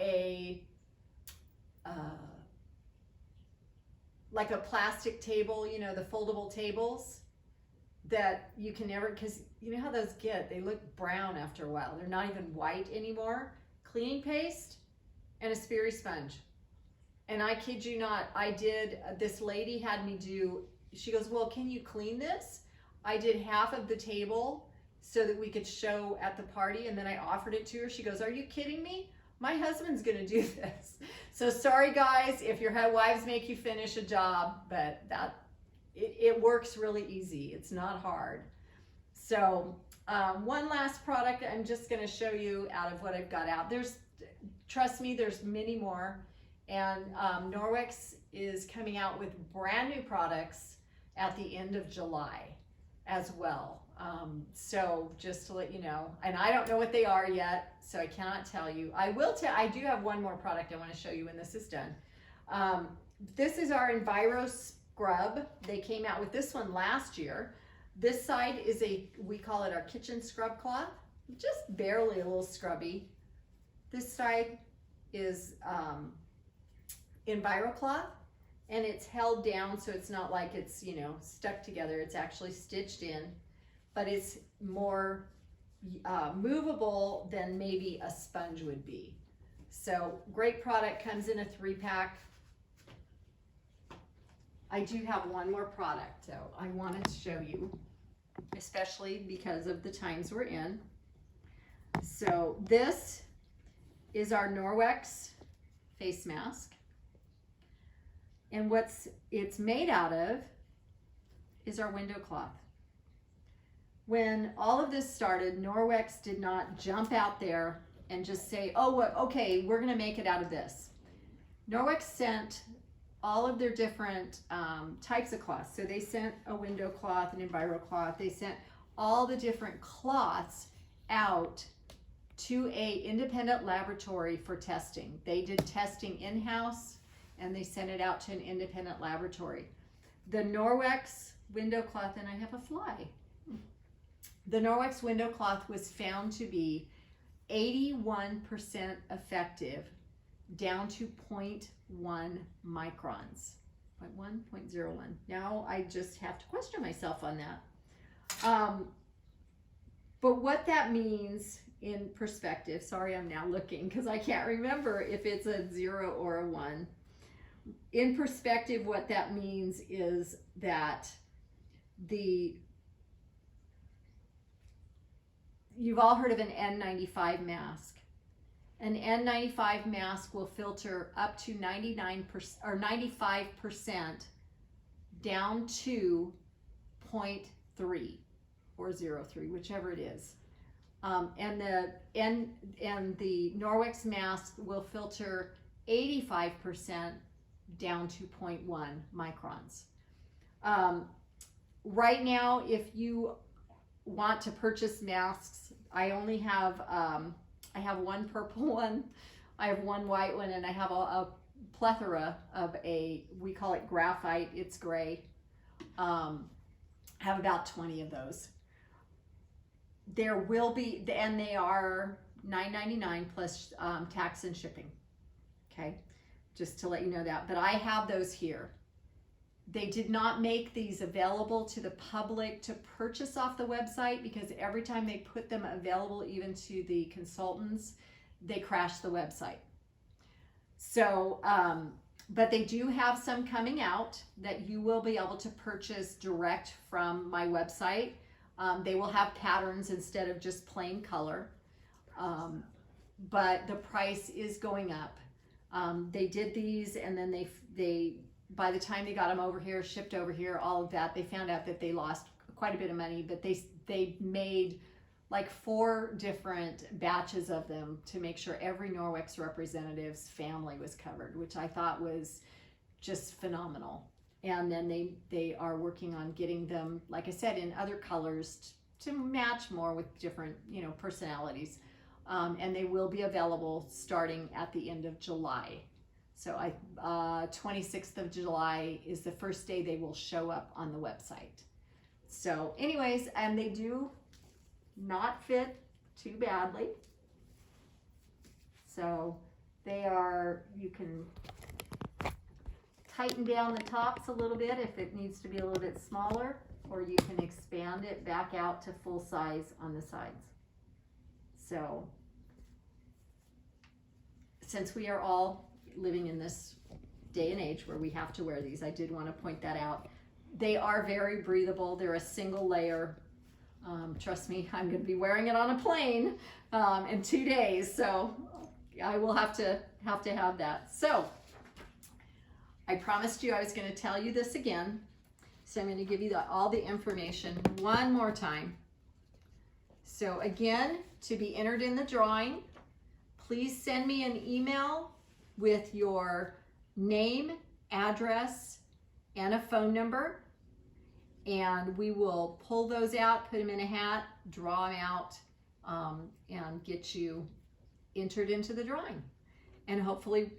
like a plastic table, you know, the foldable tables that you can never, because you know how those get, they look brown after a while. They're not even white anymore. Cleaning paste and a Spuri sponge. And I kid you not, this lady had me do, she goes, well, can you clean this? I did half of the table so that we could show at the party, and then I offered it to her. She goes, are you kidding me? My husband's gonna do this. So sorry guys, if your wives make you finish a job, but it works really easy. It's not hard. So one last product I'm just gonna show you out of what I've got out. Trust me, there's many more. And Norwex is coming out with brand new products at the end of July as well. So just to let you know, and I don't know what they are yet, so I cannot tell you. I do have one more product I want to show you when this is done. This is our Enviro Scrub. They came out with this one last year. This side is we call it our kitchen scrub cloth, just barely a little scrubby. This side is Enviro Cloth, and it's held down so it's not like it's, you know, stuck together. It's actually stitched in, but it's more movable than maybe a sponge would be. So great product, comes in a 3-pack. I do have one more product though I wanted to show you, especially because of the times we're in. So this is our Norwex face mask. And what's it's made out of is our window cloth. When all of this started, Norwex did not jump out there and just say, oh, okay, we're gonna make it out of this. Norwex sent all of their different types of cloths. So they sent a window cloth, an Enviro cloth. They sent all the different cloths out to a independent laboratory for testing. They did testing in-house and they sent it out to an independent laboratory. The Norwex window cloth, and I have a fly. The Norwex window cloth was found to be 81% effective down to 0.1 microns. 0.1, 0.01. Now I just have to question myself on that. But what that means in perspective, sorry I'm now looking because I can't remember if it's a 0 or a 1. In perspective, what that means is that you've all heard of an N95 mask. An N95 mask will filter up to 99% or 95% down to 0.3 or 0.3, whichever it is. And the Norwex mask will filter 85% down to 0.1 microns. Right now, if you want to purchase masks, I only have I have one purple one, I have one white one, and I have a plethora of we call it graphite, it's gray. I have about 20 of those. There will be, and they are $9.99 plus tax and shipping. Okay, just to let you know that. But I have those here. They did not make these available to the public to purchase off the website because every time they put them available, even to the consultants, they crash the website. So, but they do have some coming out that you will be able to purchase direct from my website. They will have patterns instead of just plain color, but the price is going up. They did these, and then they by the time they got them over here, shipped over here, all of that, they found out that they lost quite a bit of money, but they made like 4 different batches of them to make sure every Norwex representative's family was covered, which I thought was just phenomenal. And then they are working on getting them, like I said, in other colors to match more with different, personalities. And they will be available starting at the end of July. So 26th of July is the first day they will show up on the website. So anyways, and they do not fit too badly. So they are, you can tighten down the tops a little bit if it needs to be a little bit smaller, or you can expand it back out to full size on the sides. So since we are all living in this day and age where we have to wear these, I did want to point that out. They are very breathable. They're a single layer. Trust me, I'm going to be wearing it on a plane in 2 days, so I will have to have that. So I promised you I was going to tell you this again, so I'm going to give you all the information one more time. So again, to be entered in the drawing, please send me an email with your name, address, and a phone number, and we will pull those out, put them in a hat, draw them out, and get you entered into the drawing. And hopefully,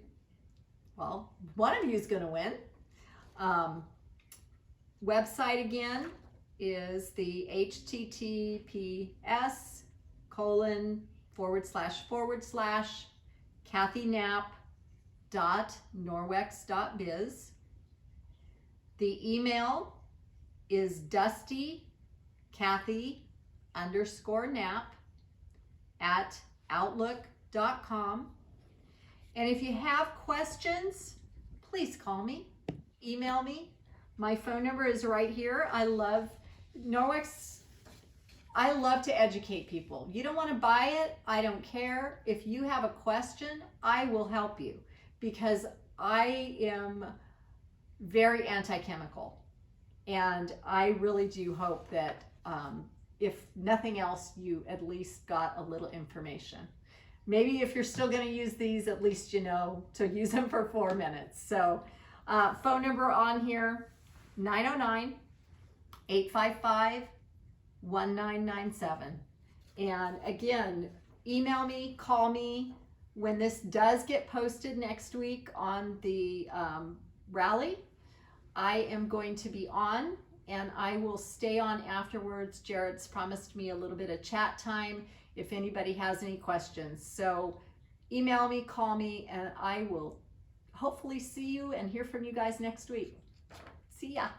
well, one of you is going to win. Website again is the https://kathyknapp.norwex.biz. The email is dustykathy_knapp jenn@outlook.com. And if you have questions, please call me, email me. My phone number is right here. I love Norwex. I love to educate people. You don't want to buy it, I don't care. If you have a question, I will help you because I am very anti-chemical. And I really do hope that if nothing else, you at least got a little information. Maybe if you're still going to use these, at least you know to use them for 4 minutes. So phone number on here, 909-855-1997. And again, email me, call me. When this does get posted next week on the rally, I am going to be on and I will stay on afterwards. Jeret's promised me a little bit of chat time if anybody has any questions. So email me, call me, and I will hopefully see you and hear from you guys next week. See ya.